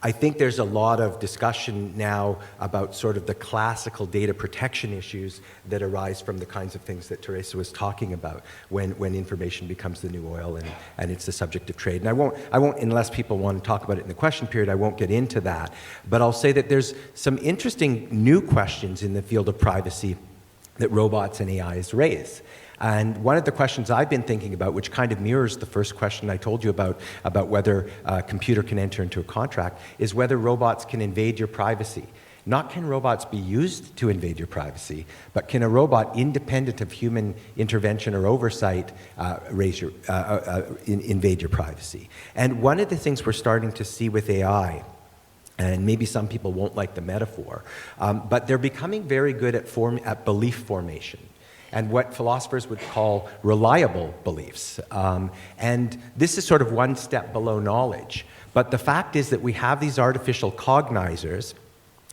I think there's a lot of discussion now about sort of the classical data protection issues that arise from the kinds of things that Teresa was talking about when information becomes the new oil and it's the subject of trade. And I won't, unless people want to talk about it in the question period, I won't get into that. But I'll say that there's some interesting new questions in the field of privacy that robots and AIs raise. And one of the questions I've been thinking about, which kind of mirrors the first question I told you about whether a computer can enter into a contract, is whether robots can invade your privacy. Not can robots be used to invade your privacy, but can a robot, independent of human intervention or oversight, invade your privacy? And one of the things we're starting to see with AI, and maybe some people won't like the metaphor, but they're becoming very good at belief formation, and what philosophers would call reliable beliefs. And this is sort of one step below knowledge. But the fact is that we have these artificial cognizers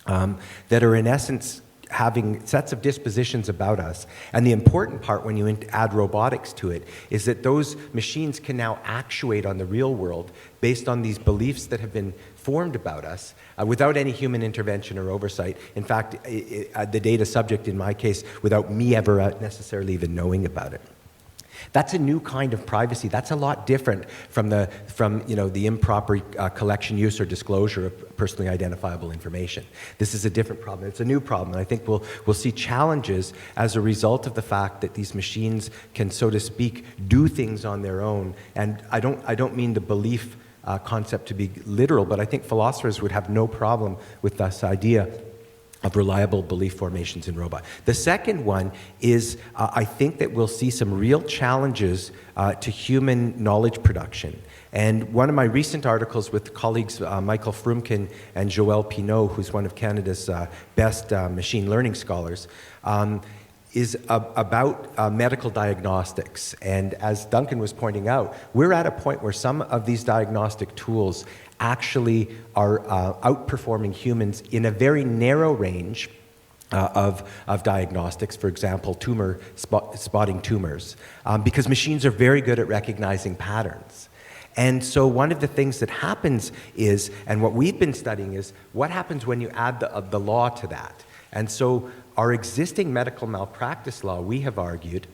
that are in essence having sets of dispositions about us. And the important part when you add robotics to it is that those machines can now actuate on the real world based on these beliefs that have been formed about us without any human intervention or oversight. In fact, the data subject in my case, without me ever necessarily even knowing about it. That's a new kind of privacy. That's a lot different from the improper collection, use, or disclosure of personally identifiable information. This is a different problem. It's a new problem, and I think we'll see challenges as a result of the fact that these machines can, so to speak, do things on their own. And I don't mean the belief concept to be literal, but I think philosophers would have no problem with this idea of reliable belief formations in robots. The second one is I think that we'll see some real challenges to human knowledge production. And one of my recent articles with colleagues Michael Frumkin and Joël Pinault, who's one of Canada's best machine learning scholars, is about medical diagnostics. And as Duncan was pointing out, we're at a point where some of these diagnostic tools actually are outperforming humans in a very narrow range of diagnostics, for example, spotting tumors, because machines are very good at recognizing patterns. And so one of the things that happens is, and what we've been studying is, what happens when you add the law to that? And so our existing medical malpractice law, we have argued,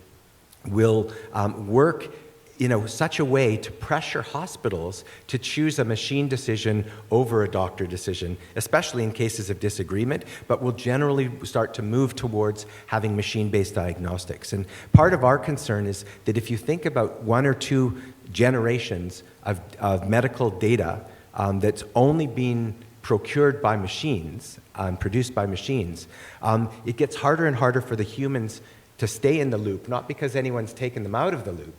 will work in such a way to pressure hospitals to choose a machine decision over a doctor decision, especially in cases of disagreement, but will generally start to move towards having machine-based diagnostics. And part of our concern is that if you think about one or two generations of medical data that's only been procured by machines, produced by machines, it gets harder and harder for the humans to stay in the loop, not because anyone's taken them out of the loop,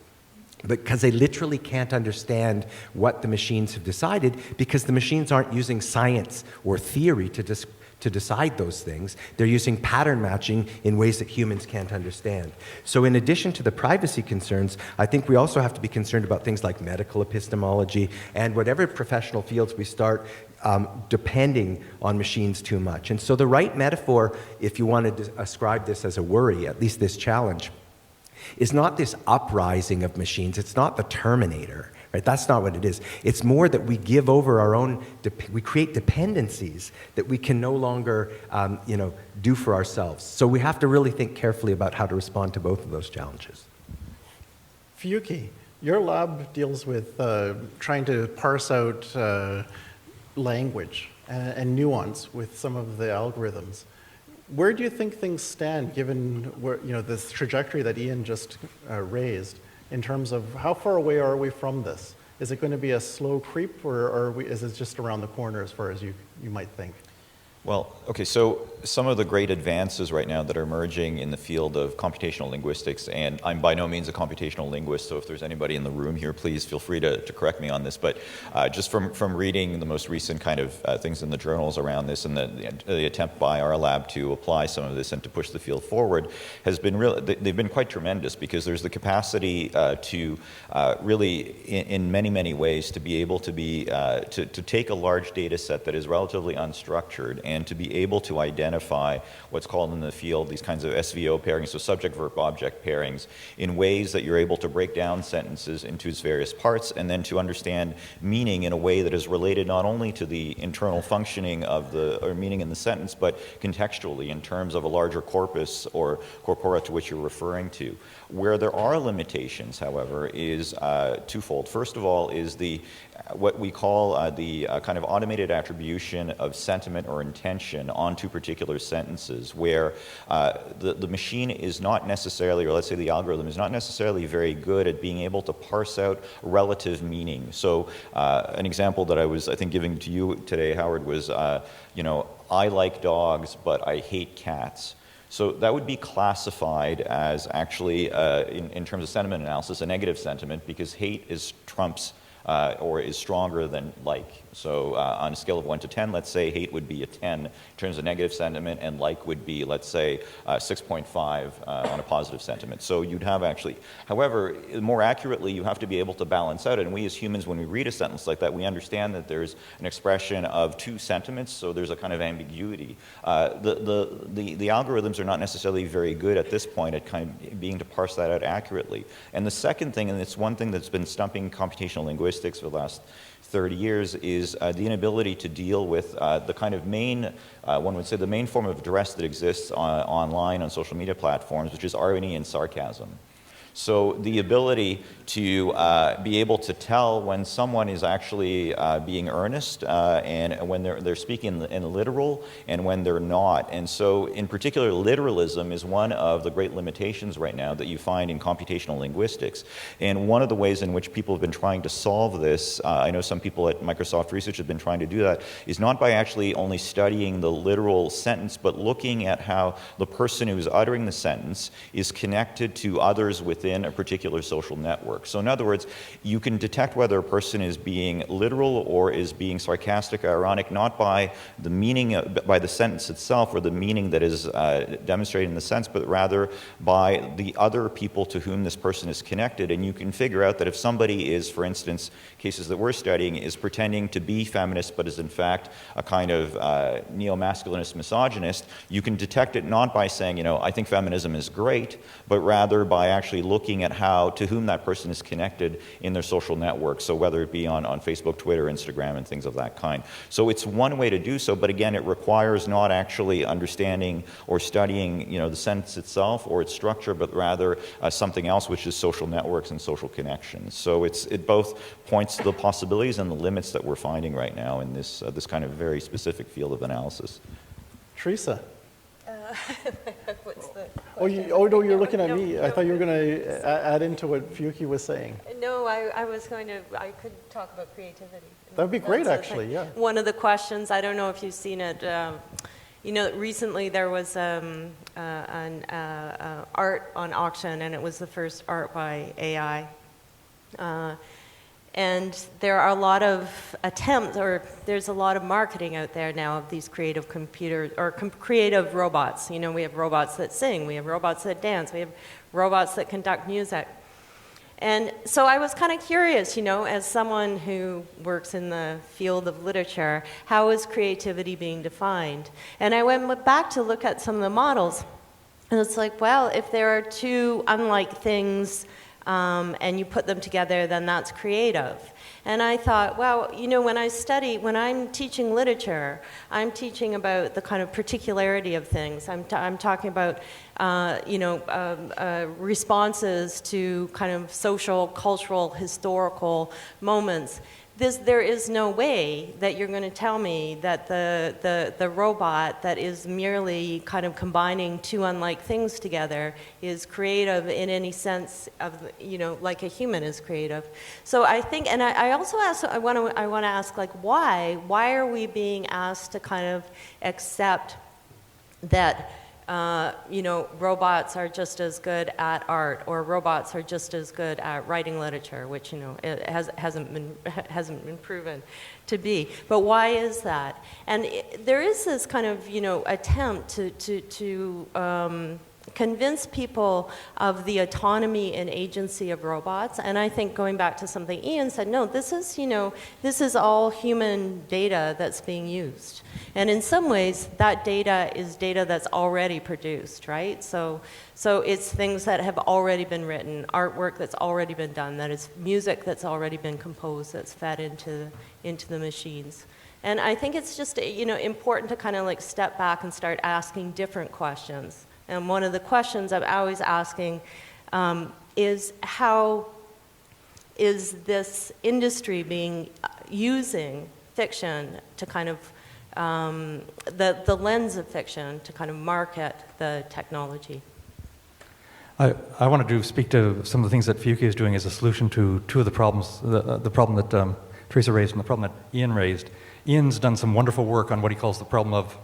but because they literally can't understand what the machines have decided, because the machines aren't using science or theory to decide those things. They're using pattern matching in ways that humans can't understand. So in addition to the privacy concerns, I think we also have to be concerned about things like medical epistemology and whatever professional fields we start depending on machines too much. And so the right metaphor, if you want to ascribe this as a worry, at least this challenge, is not this uprising of machines. It's not the Terminator, right? That's not what it is. It's more that we give over our own, we create dependencies that we can no longer, do for ourselves. So we have to really think carefully about how to respond to both of those challenges. Fuyuki, your lab deals with trying to parse out language and nuance with some of the algorithms. Where do you think things stand, given where, this trajectory that Ian just raised, in terms of how far away are we from this? Is it going to be a slow creep, or is it just around the corner as far as you might think? Well, okay, so some of the great advances right now that are emerging in the field of computational linguistics, and I'm by no means a computational linguist, so if there's anybody in the room here, please feel free to correct me on this, but just from reading the most recent kind of things in the journals around this, and the attempt by our lab to apply some of this and to push the field forward has been they've been quite tremendous, because there's the capacity to really, in many, many ways, to be able to to take a large data set that is relatively unstructured and to be able to identify what's called in the field these kinds of SVO pairings, so subject-verb-object pairings, in ways that you're able to break down sentences into its various parts and then to understand meaning in a way that is related not only to the internal functioning of or meaning in the sentence, but contextually in terms of a larger corpus or corpora to which you're referring to. Where there are limitations, however, is twofold. First of all is what we call the kind of automated attribution of sentiment or intention onto particular sentences, where the machine is not necessarily, or let's say the algorithm is not necessarily very good at being able to parse out relative meaning. So an example that I was, I think, giving to you today, Howard, was, I like dogs, but I hate cats. So that would be classified as actually, in terms of sentiment analysis, a negative sentiment, because hate is trumps or is stronger than like. So on a scale of 1 to 10, let's say hate would be a 10 in terms of negative sentiment, and like would be, let's say, 6.5 on a positive sentiment. So you'd have actually, however, more accurately, you have to be able to balance out, and we as humans, when we read a sentence like that, we understand that there's an expression of two sentiments, so there's a kind of ambiguity. The algorithms are not necessarily very good at this point at kind of being to parse that out accurately. And the second thing, and it's one thing that's been stumping computational linguistics for the last 30 years, is the inability to deal with the kind of main, one would say the main form of duress that exists online on social media platforms, which is irony and sarcasm. So the ability to be able to tell when someone is actually being earnest and when they're speaking in literal and when they're not. And so in particular, literalism is one of the great limitations right now that you find in computational linguistics. And one of the ways in which people have been trying to solve this, I know some people at Microsoft Research have been trying to do that, is not by actually only studying the literal sentence, but looking at how the person who's uttering the sentence is connected to others within a particular social network. So in other words, you can detect whether a person is being literal or is being sarcastic or ironic, not by the meaning, by the sentence itself or the meaning that is demonstrated in the sentence, but rather by the other people to whom this person is connected. And you can figure out that if somebody is, for instance, cases that we're studying, is pretending to be feminist but is in fact a kind of neo-masculinist misogynist, you can detect it not by saying, I think feminism is great, but rather by actually looking at to whom that person is connected in their social network. So whether it be on Facebook, Twitter, Instagram, and things of that kind. So it's one way to do so, but again, it requires not actually understanding or studying, the sentence itself or its structure, but rather something else, which is social networks and social connections. So it both points to the possibilities and the limits that we're finding right now in this kind of very specific field of analysis. Teresa. What's the Oh no, you're looking at me. I thought you were going to add into what Fuyuki was saying. No, I could talk about creativity. That would be great, actually, yeah. One of the questions, I don't know if you've seen it, recently there was an art on auction, and it was the first art by AI. And there are a lot of attempts, or there's a lot of marketing out there now of these creative computers, or creative robots. We have robots that sing, we have robots that dance, we have robots that conduct music. And so I was kind of curious, as someone who works in the field of literature, how is creativity being defined? And I went back to look at some of the models, and it's like, well, if there are two unlike things, and you put them together, then that's creative. And I thought, well, when I'm teaching literature, I'm teaching about the kind of particularity of things. I'm talking about, responses to kind of social, cultural, historical moments there is no way that you're going to tell me that the robot that is merely kind of combining two unlike things together is creative in any sense of, like a human is creative. So I think, and I also I want to ask, like, why are we being asked to kind of accept that robots are just as good at art, or robots are just as good at writing literature, which, it hasn't been proven to be. But why is that? And there is this kind of, attempt to convince people of the autonomy and agency of robots. And I think, going back to something Ian said, no, this is all human data that's being used. And in some ways, that data is data that's already produced, right? So it's things that have already been written, artwork that's already been done, that is music that's already been composed, that's fed into the machines. And I think it's just, important to kind of like step back and start asking different questions. And one of the questions I'm always asking is, how is this industry using fiction to kind of, the lens of fiction to kind of market the technology? I wanted to speak to some of the things that Fuyuki is doing as a solution to two of the problems, the problem that Teresa raised and the problem that Ian raised. Ian's done some wonderful work on what he calls the problem of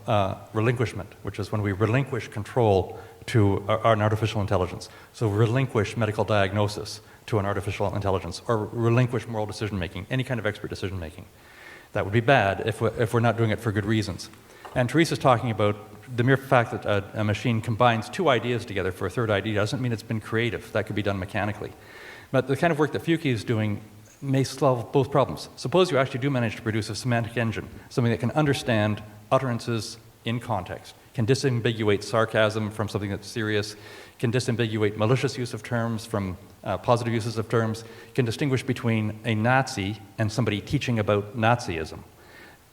relinquishment, which is when we relinquish control to an artificial intelligence. So relinquish medical diagnosis to an artificial intelligence, or relinquish moral decision-making, any kind of expert decision-making. That would be bad if we're not doing it for good reasons. And Teresa's talking about the mere fact that a machine combines two ideas together for a third idea doesn't mean it's been creative. That could be done mechanically. But the kind of work that Fuyuki is doing may solve both problems. Suppose you actually do manage to produce a semantic engine, something that can understand utterances in context, can disambiguate sarcasm from something that's serious, can disambiguate malicious use of terms from positive uses of terms, can distinguish between a Nazi and somebody teaching about Nazism.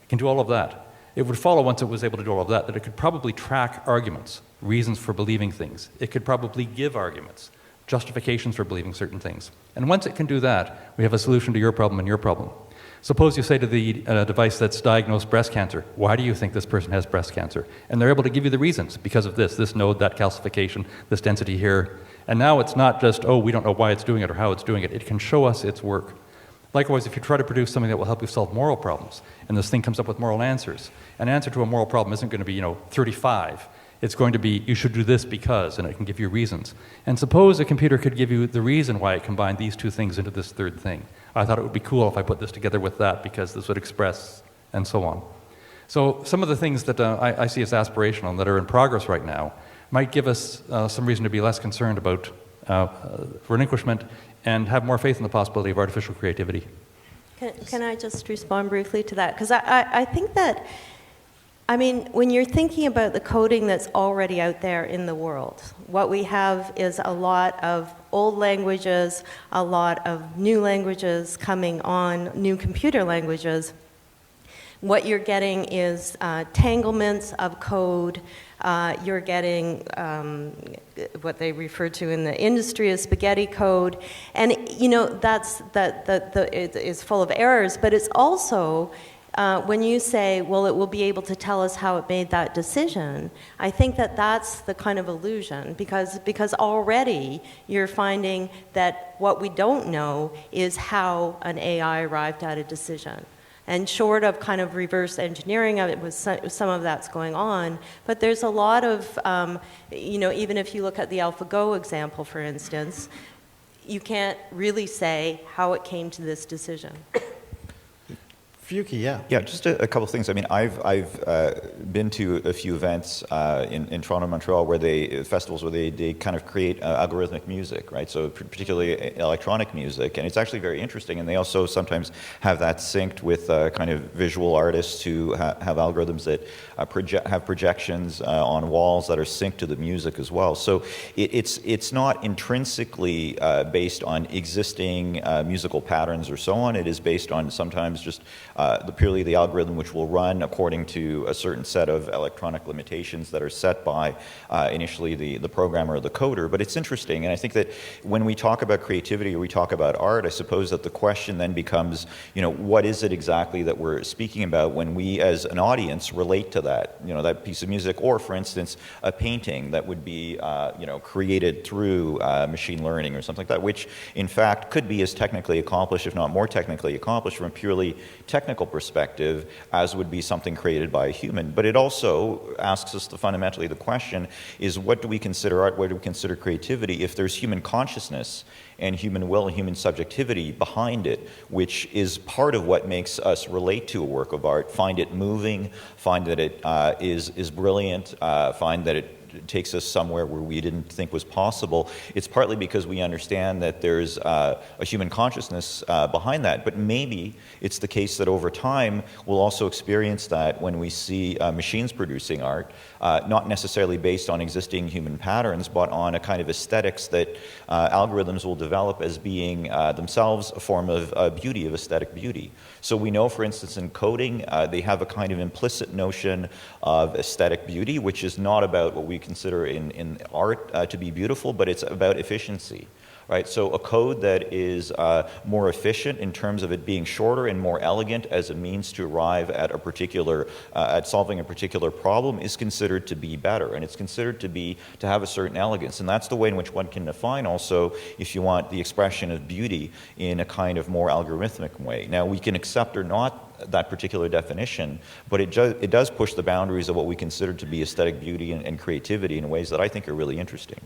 It can do all of that. It would follow, once it was able to do all of that it could probably track arguments, reasons for believing things. It could probably give arguments, justifications for believing certain things. And once it can do that, we have a solution to your problem and your problem. Suppose you say to the device that's diagnosed breast cancer, why do you think this person has breast cancer? And they're able to give you the reasons, because of this node, that calcification, this density here. And now it's not just, oh, we don't know why it's doing it or how it's doing it. It can show us its work. Likewise, if you try to produce something that will help you solve moral problems, and this thing comes up with moral answers, an answer to a moral problem isn't going to be, 35. It's going to be, you should do this because, and it can give you reasons. And suppose a computer could give you the reason why it combined these two things into this third thing. I thought it would be cool if I put this together with that because this would express, and so on. So some of the things that I see as aspirational and that are in progress right now might give us some reason to be less concerned about relinquishment and have more faith in the possibility of artificial creativity. Can I just respond briefly to that? Because I think that, when you're thinking about the coding that's already out there in the world, what we have is a lot of old languages, a lot of new languages coming on, new computer languages. What you're getting is tanglements of code. You're getting what they refer to in the industry as spaghetti code. And, it is full of errors, but it's also, when you say, well, it will be able to tell us how it made that decision, I think that that's the kind of illusion, because already you're finding that what we don't know is how an AI arrived at a decision. And short of kind of reverse engineering of it, some of that's going on. But there's a lot of, even if you look at the AlphaGo example, for instance, you can't really say how it came to this decision. Fuyuki, yeah. Yeah, just a couple of things. I've been to a few events in Toronto and Montreal festivals where they kind of create algorithmic music, right? So particularly electronic music, and it's actually very interesting. And they also sometimes have that synced with kind of visual artists who have algorithms that have projections on walls that are synced to the music as well. So it's not intrinsically based on existing musical patterns or so on. It is based on sometimes just purely the algorithm which will run according to a certain set of electronic limitations that are set by initially the programmer or the coder. But it's interesting, and I think that when we talk about creativity or we talk about art, I suppose that the question then becomes, what is it exactly that we're speaking about when we as an audience relate to that, that piece of music, or for instance, a painting that would be, created through machine learning or something like that, which in fact could be as technically accomplished, if not more technically accomplished from a purely technical perspective as would be something created by a human. But it also asks us fundamentally the question is, what do we consider art, what do we consider creativity if there's human consciousness and human will and human subjectivity behind it, which is part of what makes us relate to a work of art, find it moving, find that it is brilliant, find that it takes us somewhere where we didn't think was possible. It's partly because we understand that there's a human consciousness behind that, but maybe it's the case that over time we'll also experience that when we see machines producing art, not necessarily based on existing human patterns, but on a kind of aesthetics that algorithms will develop as being themselves a form of beauty, of aesthetic beauty. So we know, for instance, in coding, they have a kind of implicit notion of aesthetic beauty, which is not about what we consider in art to be beautiful, but it's about efficiency. Right, so a code that is more efficient in terms of it being shorter and more elegant as a means to arrive at a particular, at solving a particular problem is considered to be better, and it's considered to have a certain elegance, and that's the way in which one can define also, if you want, the expression of beauty in a kind of more algorithmic way. Now, we can accept or not that particular definition, but it does push the boundaries of what we consider to be aesthetic beauty and creativity in ways that I think are really interesting.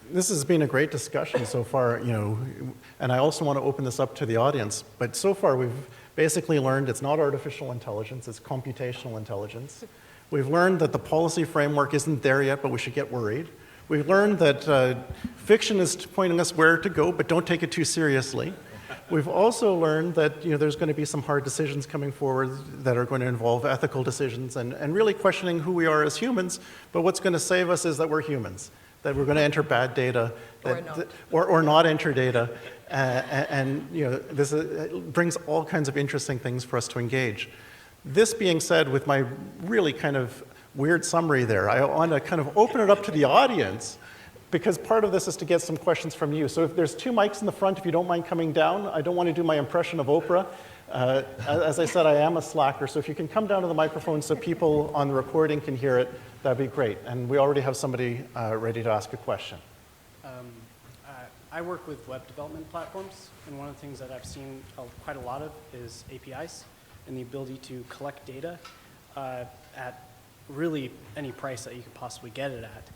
This has been a great discussion so far, and I also want to open this up to the audience, but so far we've basically learned it's not artificial intelligence, it's computational intelligence. We've learned that the policy framework isn't there yet, but we should get worried. We've learned that fiction is pointing us where to go, but don't take it too seriously. We've also learned that there's going to be some hard decisions coming forward that are going to involve ethical decisions and really questioning who we are as humans, but what's going to save us is that we're humans. That we're going to enter bad data, or not enter data, and this brings all kinds of interesting things for us to engage. This being said, with my really kind of weird summary there, I want to kind of open it up to the audience, because part of this is to get some questions from you. So if there's 2 mics in the front, if you don't mind coming down, I don't want to do my impression of Oprah. As I said, I am a slacker, so if you can come down to the microphone so people on the recording can hear it, that'd be great. And we already have somebody ready to ask a question. I work with web development platforms, and one of the things that I've seen quite a lot of is APIs and the ability to collect data at really any price that you could possibly get it at.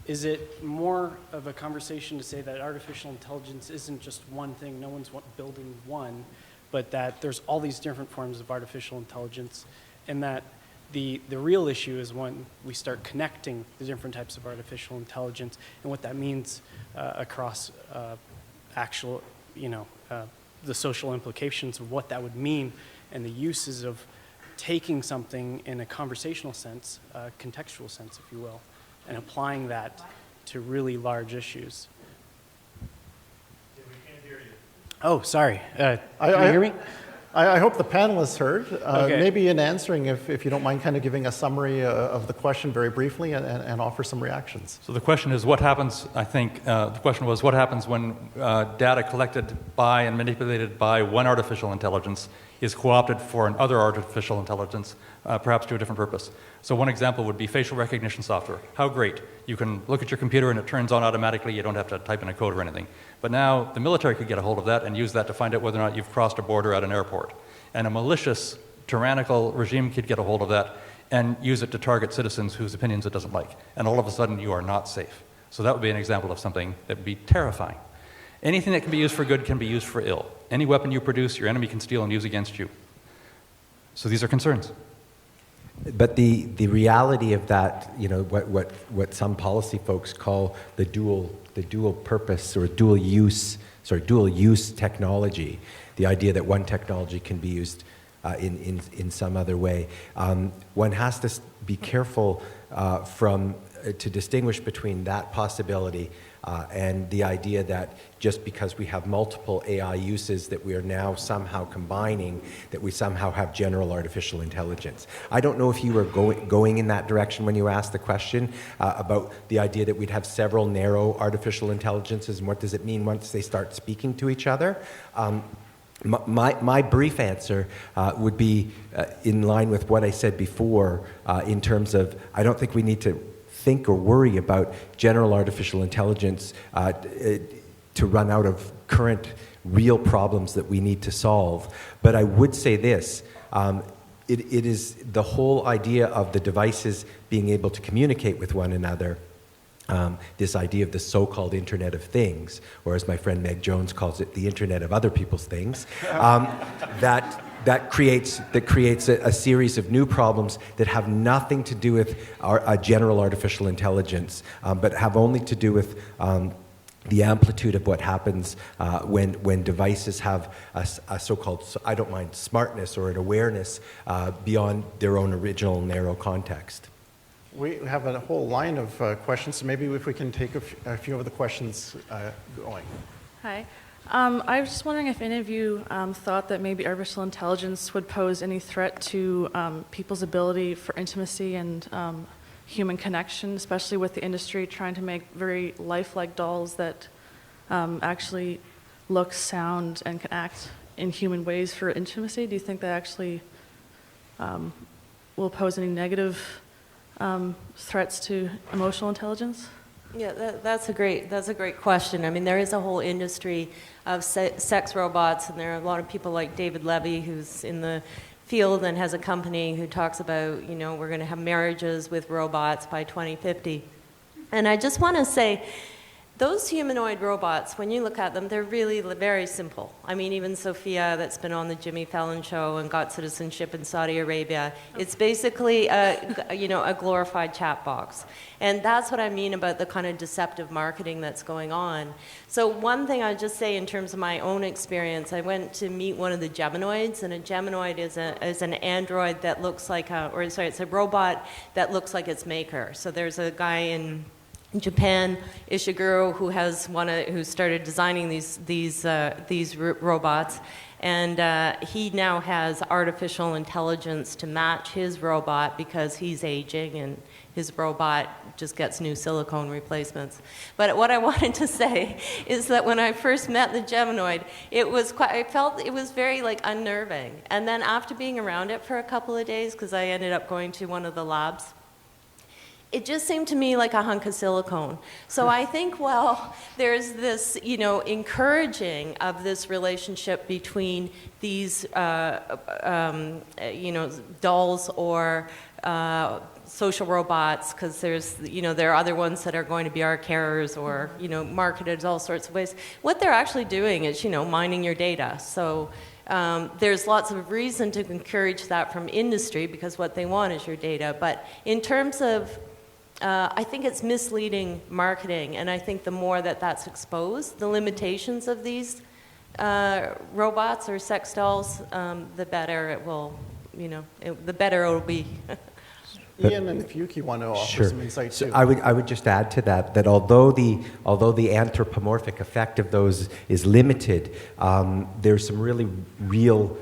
Is it more of a conversation to say that artificial intelligence isn't just one thing, no one's building one, but that there's all these different forms of artificial intelligence, and that the real issue is when we start connecting the different types of artificial intelligence and what that means across actual, the social implications of what that would mean and the uses of taking something in a conversational sense, contextual sense, if you will, and applying that to really large issues. Yeah, we can't hear you. Oh, sorry. Can you hear me? I hope the panelists heard. Okay. Maybe in answering, if you don't mind kind of giving a summary of the question very briefly and offer some reactions. So the question is what happens, I think, the question was what happens when data collected by and manipulated by one artificial intelligence is co-opted for another artificial intelligence, perhaps to a different purpose. So one example would be facial recognition software. How great. You can look at your computer and it turns on automatically. You don't have to type in a code or anything. But now the military could get a hold of that and use that to find out whether or not you've crossed a border at an airport. And a malicious, tyrannical regime could get a hold of that and use it to target citizens whose opinions it doesn't like. And all of a sudden you are not safe. So that would be an example of something that would be terrifying. Anything that can be used for good can be used for ill. Any weapon you produce, your enemy can steal and use against you. So these are concerns. But the reality of that, what some policy folks call the dual purpose or dual use technology, the idea that one technology can be used in some other way. One has to be careful from to distinguish between that possibility and the idea that just because we have multiple AI uses that we are now somehow combining, that we somehow have general artificial intelligence. I don't know if you were going in that direction when you asked the question about the idea that we'd have several narrow artificial intelligences and what does it mean once they start speaking to each other. My brief answer would be in line with what I said before in terms of I don't think we need to think or worry about general artificial intelligence to run out of current real problems that we need to solve. But I would say this, it is the whole idea of the devices being able to communicate with one another, this idea of the so-called Internet of Things, or as my friend Meg Jones calls it, the Internet of other people's things, that creates a series of new problems that have nothing to do with a general artificial intelligence, but have only to do with the amplitude of what happens when devices have a so-called, I don't mind, smartness or an awareness beyond their own original narrow context. We have a whole line of questions, so maybe if we can take a few of the questions going. Hi. I was just wondering if any of you thought that maybe artificial intelligence would pose any threat to people's ability for intimacy and human connection, especially with the industry trying to make very lifelike dolls that actually look, sound, and can act in human ways for intimacy. Do you think that actually will pose any negative threats to emotional intelligence? Yeah, that's a great question. I mean, there is a whole industry of sex robots, and there are a lot of people like David Levy, who's in the field and has a company who talks about, we're going to have marriages with robots by 2050. And I just want to say, those humanoid robots, when you look at them, they're really very simple. I mean, even Sophia, that's been on the Jimmy Fallon show and got citizenship in Saudi Arabia, it's basically a glorified chat box. And that's what I mean about the kind of deceptive marketing that's going on. So one thing I'd just say in terms of my own experience, I went to meet one of the Geminoids, and a Geminoid is an android that looks like it's a robot that looks like its maker. So there's a guy in Japan, Ishiguro, who started designing these robots, and he now has artificial intelligence to match his robot because he's aging and his robot just gets new silicone replacements. But what I wanted to say is that when I first met the Geminoid, I felt it was very unnerving. And then after being around it for a couple of days, because I ended up going to one of the labs, it just seemed to me like a hunk of silicone. So I think, there's this, encouraging of this relationship between these, dolls or social robots, because there are other ones that are going to be our carers or, marketed all sorts of ways. What they're actually doing is, mining your data. So there's lots of reason to encourage that from industry because what they want is your data. But in terms of I think it's misleading marketing, and I think the more that's exposed, the limitations of these robots or sex dolls, the better it will, the better it will be. Ian and Fuyuki want to offer some insight too. I would just add to that although the anthropomorphic effect of those is limited, there's some really real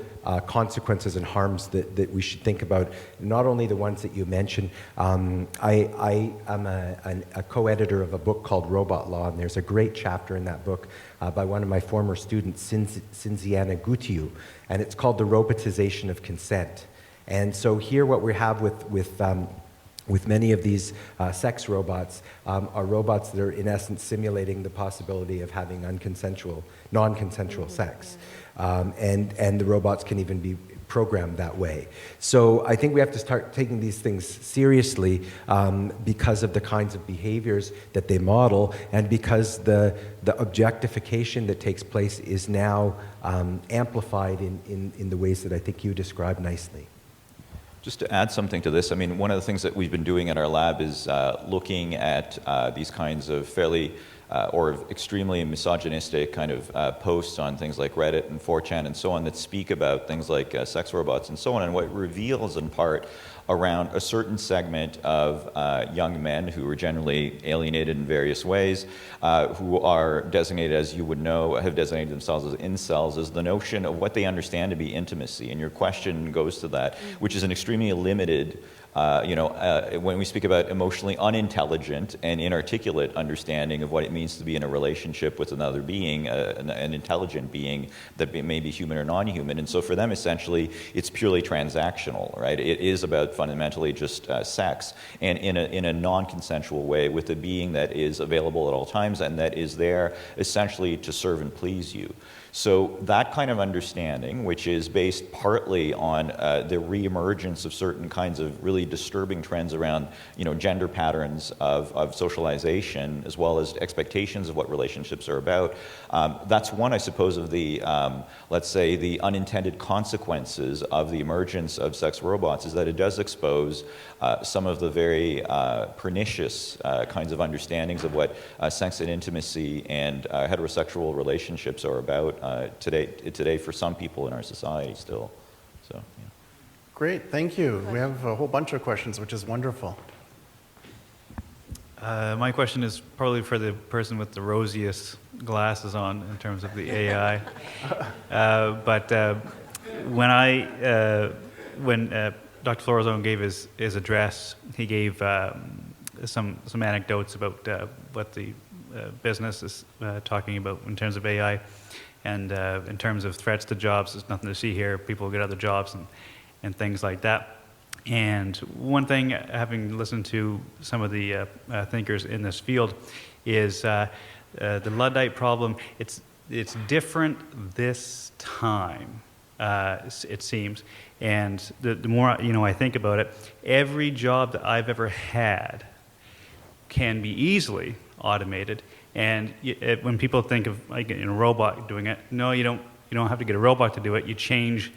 consequences and harms that we should think about, not only the ones that you mentioned. I am a co-editor of a book called Robot Law, and there's a great chapter in that book by one of my former students, Cinziana Gutiu, and it's called The Robotization of Consent. And so here what we have with many of these sex robots are robots that are in essence simulating the possibility of having non-consensual sex. And the robots can even be programmed that way. So I think we have to start taking these things seriously because of the kinds of behaviors that they model, and because the objectification that takes place is now amplified in the ways that I think you described nicely. Just to add something to this, I mean, one of the things that we've been doing at our lab is looking at these kinds of fairly or extremely misogynistic kind of posts on things like Reddit and 4chan and so on that speak about things like sex robots and so on. And what it reveals in part around a certain segment of young men who are generally alienated in various ways, who are designated, as you would know, have designated themselves as incels, is the notion of what they understand to be intimacy. And your question goes to that, which is an extremely limited, when we speak about emotionally unintelligent and inarticulate understanding of what it means to be in a relationship with another being, an intelligent being that may be human or non-human. And so for them, essentially, it's purely transactional, right? It is about fundamentally just sex, and in a non-consensual way with a being that is available at all times and that is there essentially to serve and please you. So that kind of understanding, which is based partly on the reemergence of certain kinds of really disturbing trends around, gender patterns of socialization, as well as expectations of what relationships are about. That's one, I suppose, of the, let's say, the unintended consequences of the emergence of sex robots, is that it does expose some of the very pernicious kinds of understandings of what sex and intimacy and heterosexual relationships are about today for some people in our society still. So, yeah. Great, thank you. We have a whole bunch of questions, which is wonderful. My question is probably for the person with the rosiest glasses on in terms of the AI. But when Dr. Florazone gave his address, he gave some anecdotes about what the business is talking about in terms of AI, and in terms of threats to jobs. There's nothing to see here. People get other jobs and things like that. And one thing, having listened to some of the thinkers in this field, is the Luddite problem. It's different this time, it seems. And the more I think about it, every job that I've ever had can be easily automated. And when people think of like a robot doing it, no, you don't have to get a robot to do it. You change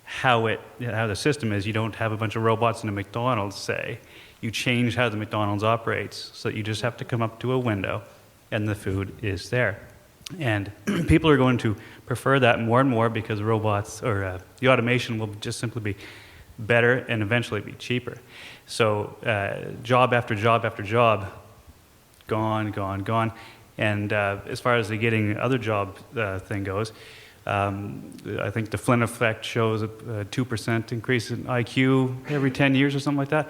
how the system is. You don't have a bunch of robots in a McDonald's, say. You change how the McDonald's operates, so that you just have to come up to a window and the food is there. And people are going to prefer that more and more because robots, or the automation, will just simply be better and eventually be cheaper. So job after job after job, gone, gone, gone. And as far as the getting other job thing goes, I think the Flynn effect shows a 2% increase in IQ every 10 years or something like that.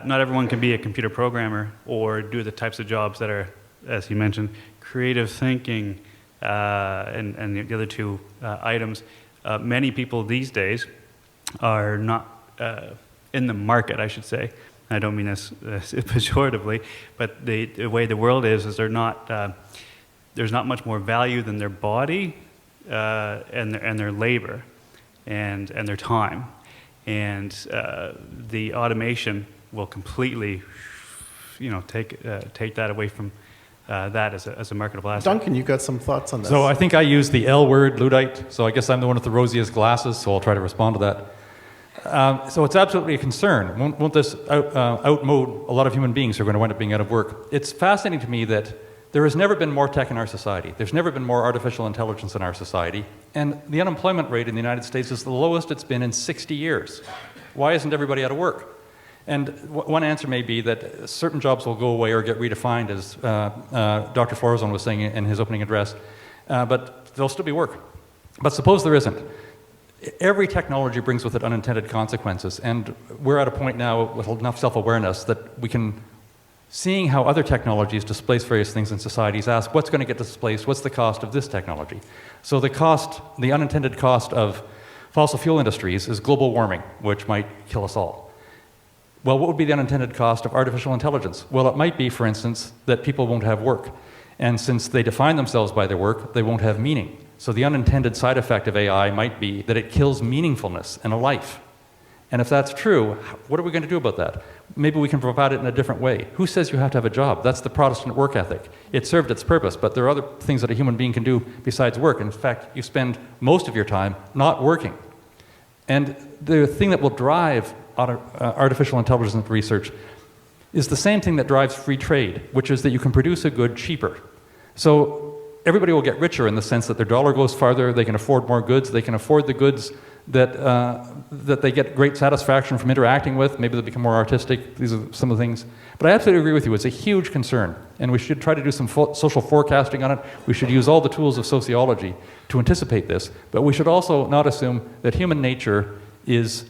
Not everyone can be a computer programmer or do the types of jobs that are, as he mentioned, creative thinking and the other two items. Many people these days are not in the market, I should say. I don't mean this pejoratively, but the way the world is they're not. There's not much more value than their body and their labor and their time, and the automation will completely, take that away from that as a marketable asset. Duncan, you got some thoughts on this? So I think I use the L word, Luddite. So I guess I'm the one with the rosiest glasses. So I'll try to respond to that. So it's absolutely a concern. Won't this outmode a lot of human beings who are going to wind up being out of work? It's fascinating to me that there has never been more tech in our society. There's never been more artificial intelligence in our society. And the unemployment rate in the United States is the lowest it's been in 60 years. Why isn't everybody out of work? And one answer may be that certain jobs will go away or get redefined, as Dr. Florazone was saying in his opening address, but there'll still be work. But suppose there isn't. Every technology brings with it unintended consequences, and we're at a point now with enough self-awareness that we can, seeing how other technologies displace various things in societies, ask what's going to get displaced, what's the cost of this technology? So the unintended cost of fossil fuel industries is global warming, which might kill us all. Well, what would be the unintended cost of artificial intelligence? Well, it might be, for instance, that people won't have work, and since they define themselves by their work, they won't have meaning. So the unintended side effect of AI might be that it kills meaningfulness in a life. And if that's true, what are we going to do about that? Maybe we can provide it in a different way. Who says you have to have a job? That's the Protestant work ethic. It served its purpose, but there are other things that a human being can do besides work. In fact, you spend most of your time not working. And the thing that will drive artificial intelligence research is the same thing that drives free trade, which is that you can produce a good cheaper. So everybody will get richer in the sense that their dollar goes farther, they can afford more goods, they can afford the goods that they get great satisfaction from interacting with. Maybe they become more artistic. These are some of the things. But I absolutely agree with you. It's a huge concern, and we should try to do some social forecasting on it. We should use all the tools of sociology to anticipate this. But we should also not assume that human nature is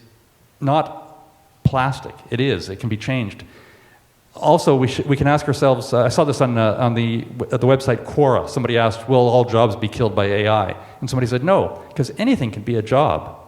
not plastic. It is. It can be changed. Also, we can ask ourselves, I saw this at the website Quora. Somebody asked, will all jobs be killed by AI? And somebody said, no, because anything can be a job.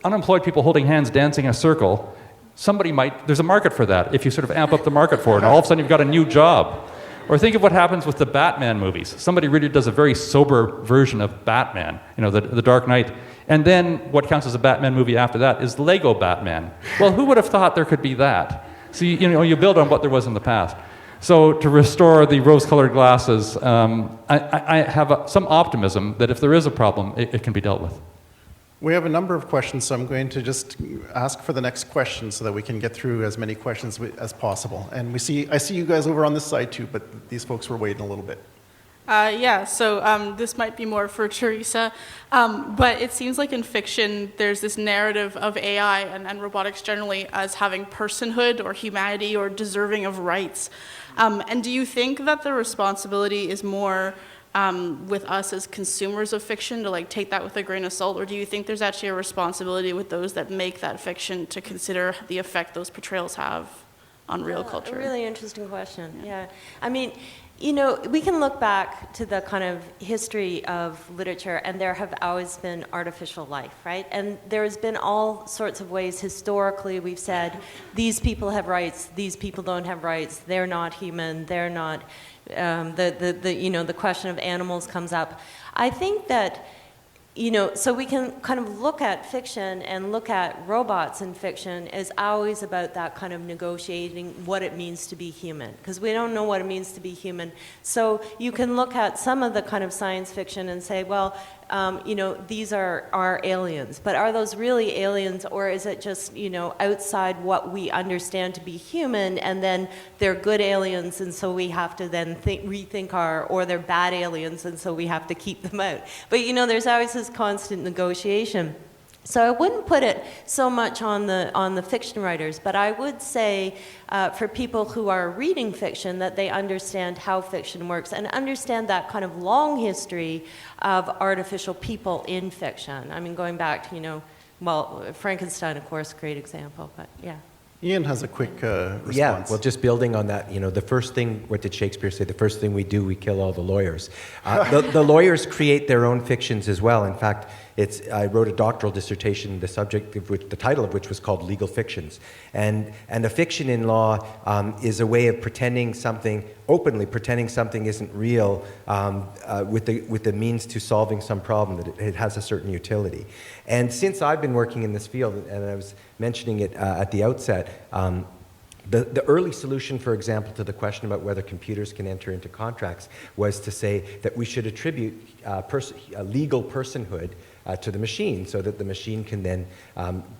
Unemployed people holding hands, dancing in a circle, there's a market for that if you sort of amp up the market for it, and all of a sudden you've got a new job. Or think of what happens with the Batman movies. Somebody really does a very sober version of Batman, the Dark Knight. And then what counts as a Batman movie after that is Lego Batman. Well, who would have thought there could be that? So you build on what there was in the past. So to restore the rose-colored glasses, I have some optimism that if there is a problem, it can be dealt with. We have a number of questions, so I'm going to just ask for the next question so that we can get through as many questions as possible. And I see you guys over on this side too, but these folks were waiting a little bit. So this might be more for Teresa, but it seems like in fiction there's this narrative of AI and robotics generally as having personhood or humanity or deserving of rights. And do you think that the responsibility is more with us as consumers of fiction to take that with a grain of salt, or do you think there's actually a responsibility with those that make that fiction to consider the effect those portrayals have on real culture? A really interesting question, yeah. I mean, we can look back to the kind of history of literature, and there have always been artificial life, right? And there's been all sorts of ways historically we've said, these people have rights, these people don't have rights, they're not human, they're not, the question of animals comes up. I think that, so we can kind of look at fiction and look at robots in fiction as always about that kind of negotiating what it means to be human, because we don't know what it means to be human. So you can look at some of the kind of science fiction and say, well, these are aliens, but are those really aliens, or is it just, outside what we understand to be human, and then they're good aliens, and so we have to then rethink or they're bad aliens, and so we have to keep them out. But, there's always this constant negotiation. So I wouldn't put it so much on the fiction writers, but I would say for people who are reading fiction that they understand how fiction works and understand that kind of long history of artificial people in fiction. I mean, going back to, Frankenstein, of course, great example, but yeah. Ian has a quick response. Yeah, well, just building on that, the first thing, what did Shakespeare say? The first thing we do, we kill all the lawyers. The lawyers create their own fictions as well. In fact, I wrote a doctoral dissertation, the title of which was called Legal Fictions. And a fiction in law is a way of openly pretending something isn't real with the means to solving some problem, that it has a certain utility. And since I've been working in this field, and I was mentioning it at the outset, the early solution, for example, to the question about whether computers can enter into contracts was to say that we should attribute legal personhood to the machine, so that the machine can then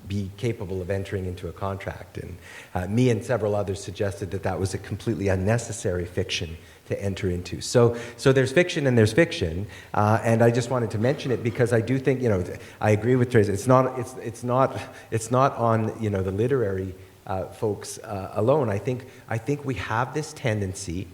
be capable of entering into a contract. And me and several others suggested that was a completely unnecessary fiction to enter into. So there's fiction and there's fiction, and I just wanted to mention it because I do think, I agree with Teresa. It's not on the literary folks alone. I think we have this tendency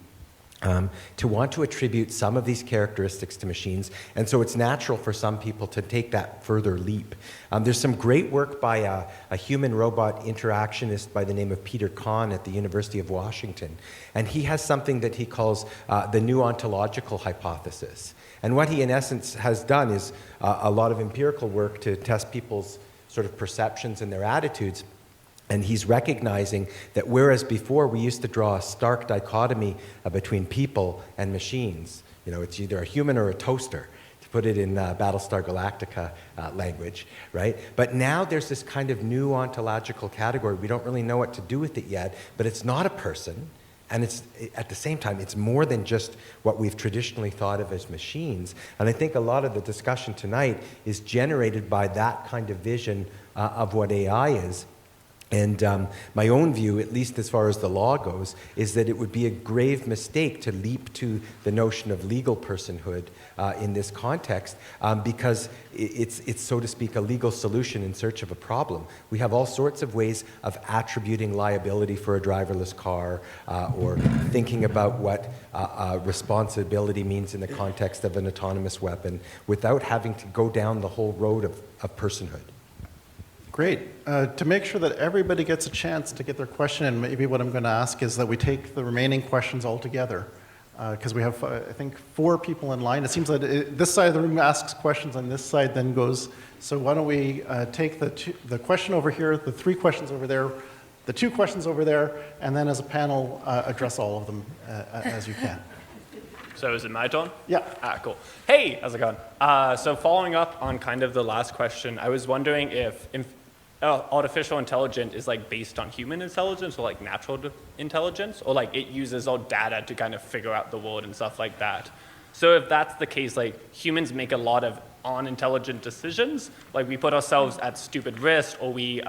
to want to attribute some of these characteristics to machines, and so it's natural for some people to take that further leap. There's some great work by a human-robot interactionist by the name of Peter Kahn at the University of Washington, and he has something that he calls the new ontological hypothesis. And what he, in essence, has done is a lot of empirical work to test people's sort of perceptions and their attitudes. And he's recognizing that whereas before we used to draw a stark dichotomy between people and machines, it's either a human or a toaster, to put it in Battlestar Galactica language, right? But now there's this kind of new ontological category. We don't really know what to do with it yet, but it's not a person, and it's at the same time, it's more than just what we've traditionally thought of as machines. And I think a lot of the discussion tonight is generated by that kind of vision of what AI is. And my own view, at least as far as the law goes, is that it would be a grave mistake to leap to the notion of legal personhood in this context because it's, so to speak, a legal solution in search of a problem. We have all sorts of ways of attributing liability for a driverless car or thinking about what responsibility means in the context of an autonomous weapon without having to go down the whole road of personhood. Great. To make sure that everybody gets a chance to get their question in, maybe what I'm going to ask is that we take the remaining questions all together. Because we have, I think, 4 people in line. It seems that this side of the room asks questions and this side then goes. So why don't we take the question over here, the 3 questions over there, the 2 questions over there, and then as a panel, address all of them as you can. So is it my turn? Yeah. Cool. Hey, how's it going? So following up on kind of the last question, I was wondering if artificial intelligence is like based on human intelligence or like natural intelligence, or like it uses all data to kind of figure out the world and stuff like that. So if that's the case, like humans make a lot of unintelligent decisions, like we put ourselves at stupid risk, or we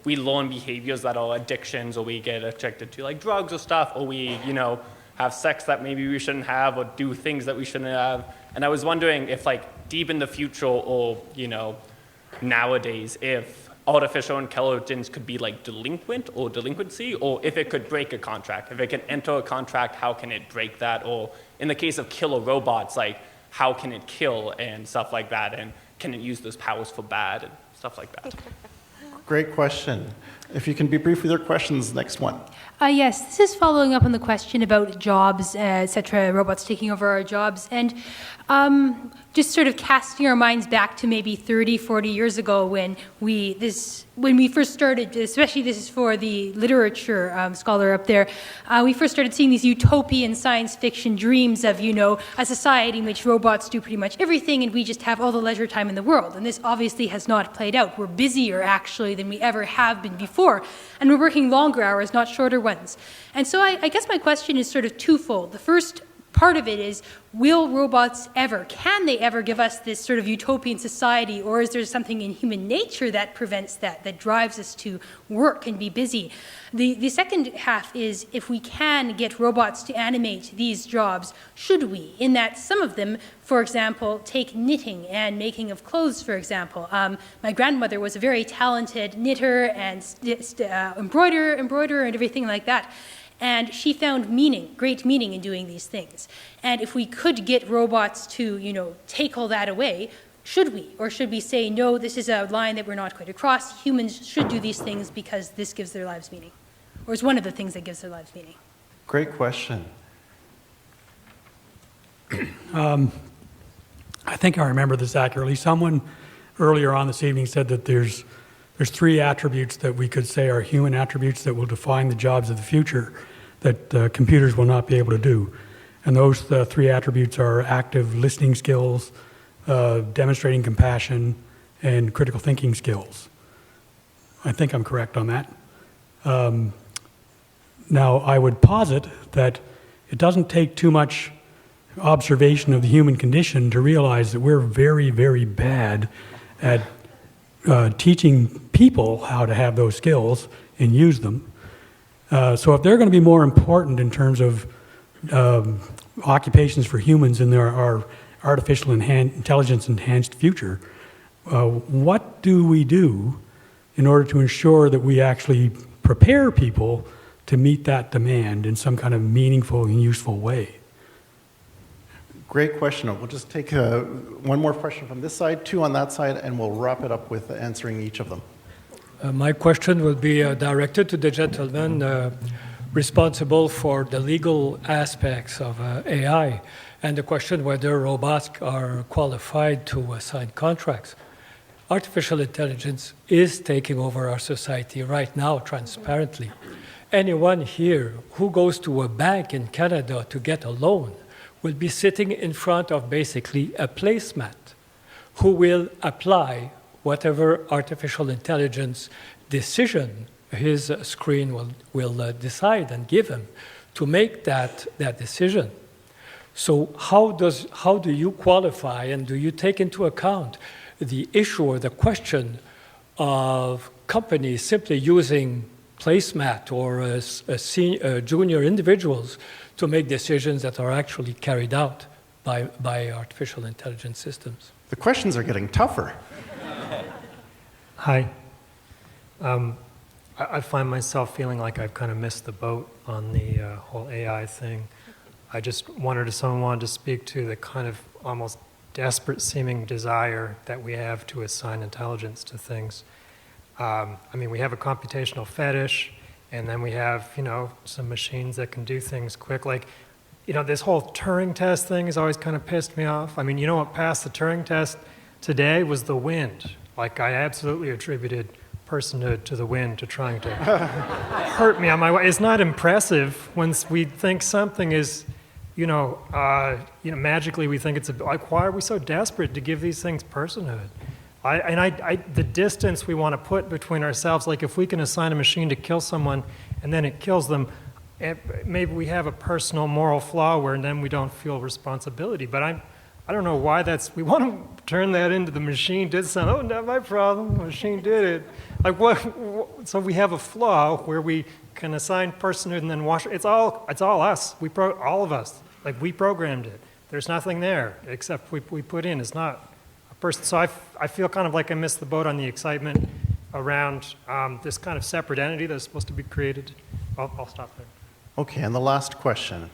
we learn behaviors that are addictions, or we get addicted to like drugs or stuff, or we have sex that maybe we shouldn't have, or do things that we shouldn't have. And I was wondering if like deep in the future, or nowadays, if artificial intelligence could be like delinquent or delinquency, or if it could break a contract. If it can enter a contract, how can it break that? Or in the case of killer robots, like how can it kill and stuff like that? And can it use those powers for bad and stuff like that? Great question. If you can be brief with your questions, next one. Yes, this is following up on the question about jobs, etc., robots taking over our jobs, and just sort of casting our minds back to maybe 30, 40 years ago when we first started, especially this is for the literature scholar up there, we first started seeing these utopian science fiction dreams of, a society in which robots do pretty much everything and we just have all the leisure time in the world. And this obviously has not played out. We're busier, actually, than we ever have been before. And we're working longer hours, not shorter ones. And so I guess my question is sort of twofold. The first part of it is, will robots can they ever give us this sort of utopian society, or is there something in human nature that prevents that drives us to work and be busy? The second half is, if we can get robots to animate these jobs, should we? In that some of them, for example, take knitting and making of clothes, for example. My grandmother was a very talented knitter and embroiderer and everything like that. And she found great meaning in doing these things. And if we could get robots to, take all that away, should we? Or should we say, no, this is a line that we're not going to cross. Humans should do these things because this gives their lives meaning. Or is one of the things that gives their lives meaning. Great question. I think I remember this accurately. Someone earlier on this evening said that there's 3 attributes that we could say are human attributes that will define the jobs of the future that computers will not be able to do. And those 3 attributes are active listening skills, demonstrating compassion, and critical thinking skills. I think I'm correct on that. Now, I would posit that it doesn't take too much observation of the human condition to realize that we're very, very bad at teaching people how to have those skills and use them. So if they're going to be more important in terms of occupations for humans in our artificial intelligence enhanced future, what do we do in order to ensure that we actually prepare people to meet that demand in some kind of meaningful and useful way? Great question. We'll just take one more question from this side, 2 on that side, and we'll wrap it up with answering each of them. My question will be directed to the gentleman responsible for the legal aspects of AI, and the question whether robots are qualified to sign contracts. Artificial intelligence is taking over our society right now, transparently. Anyone here who goes to a bank in Canada to get a loan will be sitting in front of basically a placemat who will apply whatever artificial intelligence decision his screen will decide and give him to make that decision. So how do you qualify, and do you take into account the issue or the question of companies simply using placemat or junior individuals to make decisions that are actually carried out by artificial intelligence systems. The questions are getting tougher. Hi. I find myself feeling like I've kind of missed the boat on the whole AI thing. I just wondered if someone wanted to speak to the kind of almost desperate seeming desire that we have to assign intelligence to things. I mean, we have a computational fetish, and then we have, some machines that can do things quick. Like, this whole Turing test thing has always kind of pissed me off. I mean, what passed the Turing test today was the wind. Like, I absolutely attributed personhood to the wind to trying to hurt me on my way. It's not impressive when we think something is, magically we think it's like, why are we so desperate to give these things personhood? The distance we want to put between ourselves, like if we can assign a machine to kill someone and then it kills them, maybe we have a personal moral flaw where then we don't feel responsibility. But I don't know why we want to turn that into the machine did something. Oh, not my problem, the machine did it. Like what? So we have a flaw where we can assign personhood and then wash it. It's all us. All of us. Like we programmed it. There's nothing there except we put in. It's not a person. So I feel kind of like I missed the boat on the excitement around this kind of separate entity that's supposed to be created. I'll stop there. Okay, and the last question.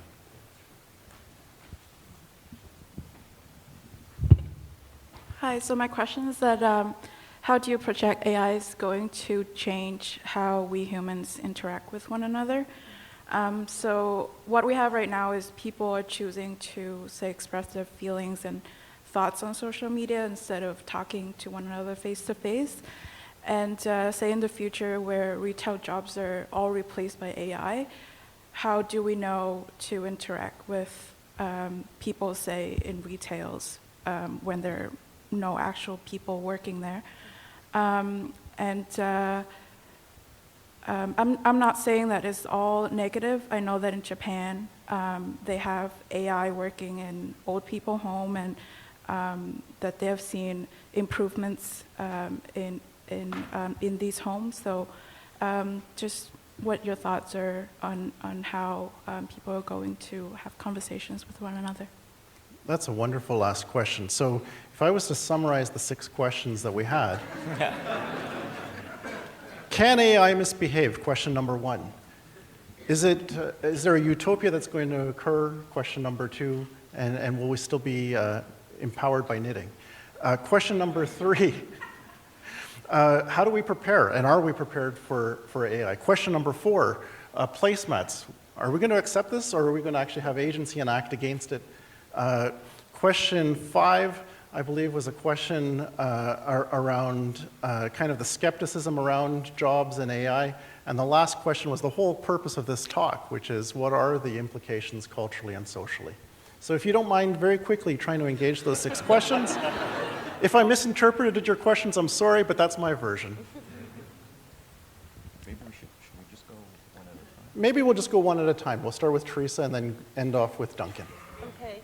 Hi, so my question is that how do you project AI is going to change how we humans interact with one another? So what we have right now is people are choosing to, say, express their feelings and thoughts on social media instead of talking to one another face-to-face. And say in the future where retail jobs are all replaced by AI, how do we know to interact with people, say, in retails when there are no actual people working there? I'm not saying that it's all negative. I know that in Japan, they have AI working in old people home and that they have seen improvements in these homes. So just what your thoughts are on how people are going to have conversations with one another. That's a wonderful last question. So if I was to summarize the 6 questions that we had, can AI misbehave? Question number 1. Is there a utopia that's going to occur? Question number 2. And will we still be empowered by knitting? Question number 3. How do we prepare? And are we prepared for AI? Question number 4. Placemats. Are we going to accept this, or are we going to actually have agency and act against it? Question 5, I believe, was a question around kind of the skepticism around jobs and AI. And the last question was the whole purpose of this talk, which is what are the implications culturally and socially? So if you don't mind very quickly trying to engage those 6 questions. If I misinterpreted your questions, I'm sorry, but that's my version. Maybe we'll just go one at a time. We'll start with Teresa and then end off with Duncan. Okay.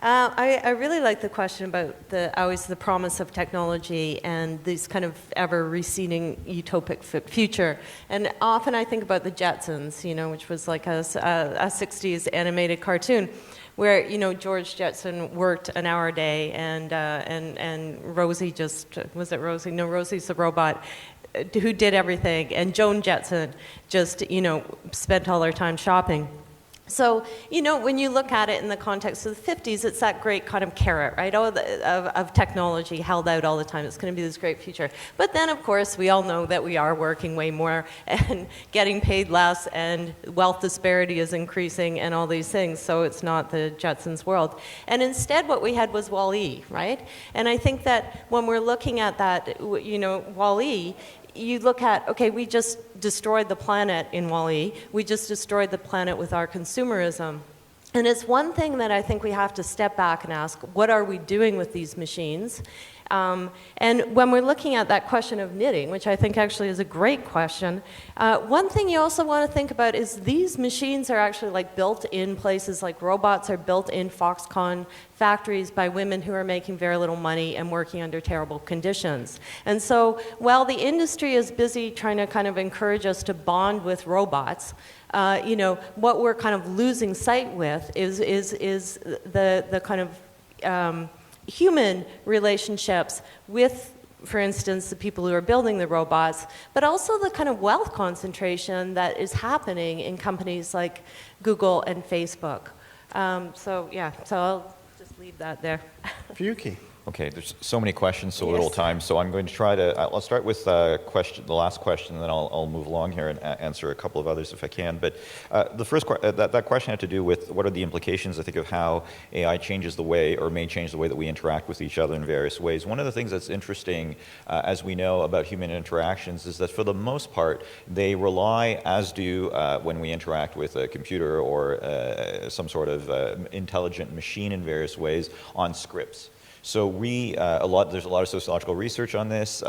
I really like the question about always the promise of technology and this kind of ever-receding utopic future. And often I think about the Jetsons, which was like a 60s animated cartoon, where George Jetson worked an hour a day, and Rosie was it Rosie? No, Rosie's the robot who did everything, and Joan Jetson just spent all her time shopping. So, when you look at it in the context of the 50s, it's that great kind of carrot, right, of technology held out all the time. It's going to be this great future. But then, of course, we all know that we are working way more and getting paid less, and wealth disparity is increasing and all these things. So it's not the Jetsons world. And instead, what we had was Wall-E, right? And I think that when we're looking at that, Wall-E, you look at, okay, we just destroyed the planet in Wall-E. We just destroyed the planet with our consumerism. And it's one thing that I think we have to step back and ask, what are we doing with these machines? And when we're looking at that question of knitting, which I think actually is a great question, one thing you also want to think about is these machines are actually like built in places like robots are built in Foxconn factories by women who are making very little money and working under terrible conditions. And so while the industry is busy trying to kind of encourage us to bond with robots, you know, what we're kind of losing sight with is the kind of human relationships with, for instance, the people who are building the robots, but also the kind of wealth concentration that is happening in companies like Google and Facebook. So I'll just leave that there. Fuyuki. Okay, there's so many questions, so little Yes. time, so I'm going to try to, I'll start with the last question, and then I'll move along here and answer a couple of others if I can. But the first, that question had to do with what are the implications, I think, of how AI changes the way, or may change the way that we interact with each other in various ways. One of the things that's interesting, as we know about human interactions, is that for the most part, they rely, as do when we interact with a computer or some sort of intelligent machine in various ways, on scripts. So there's a lot of sociological research on this.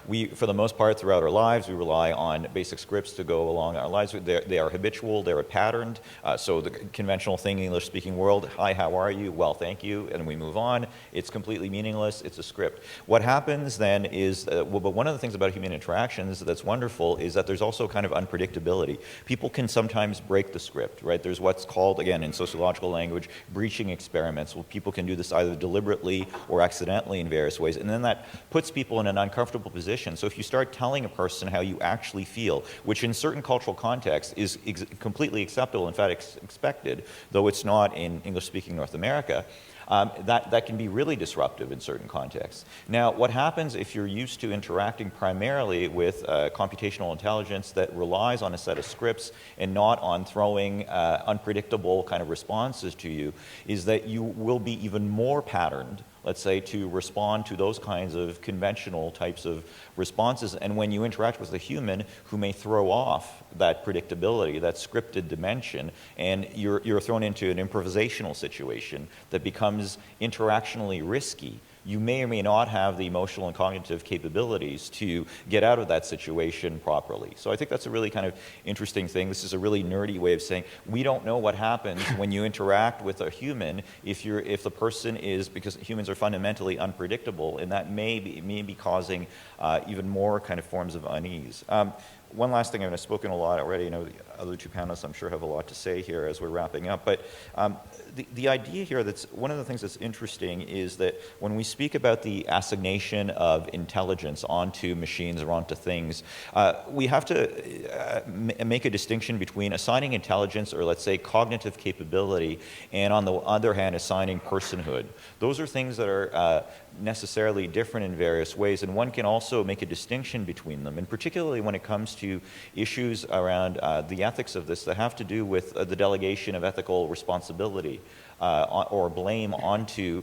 We, for the most part, throughout our lives, we rely on basic scripts to go along our lives. They are habitual, they're patterned. So the conventional thing in the English-speaking world, hi, how are you? Well, thank you, and we move on. It's completely meaningless, it's a script. What happens then is, but one of the things about human interactions that's wonderful is that there's also kind of unpredictability. People can sometimes break the script, right? There's what's called, again, in sociological language, breaching experiments. Well, people can do this either deliberately or accidentally in various ways, and then that puts people in an uncomfortable position. So if you start telling a person how you actually feel, which in certain cultural contexts is completely acceptable, in fact expected, though it's not in English-speaking North America, that can be really disruptive in certain contexts. Now, what happens if you're used to interacting primarily with computational intelligence that relies on a set of scripts and not on throwing unpredictable kind of responses to you, is that you will be even more patterned, let's say, to respond to those kinds of conventional types of responses. And when you interact with a human who may throw off that predictability, that scripted dimension, and you're thrown into an improvisational situation that becomes interactionally risky, you may or may not have the emotional and cognitive capabilities to get out of that situation properly. So I think that's a really kind of interesting thing. This is a really nerdy way of saying we don't know what happens when you interact with a human if the person is, because humans are fundamentally unpredictable, and that may be causing even more kind of forms of unease. One last thing, I've spoken a lot already. You know, the other two panelists, I'm sure, have a lot to say here as we're wrapping up. But the idea here, that's one of the things that's interesting, is that when we speak about the assignation of intelligence onto machines or onto things, we have to make a distinction between assigning intelligence, or let's say cognitive capability, and on the other hand, assigning personhood. Those are things that are necessarily different in various ways, and one can also make a distinction between them, and particularly when it comes to issues around the ethics of this that have to do with the delegation of ethical responsibility or blame onto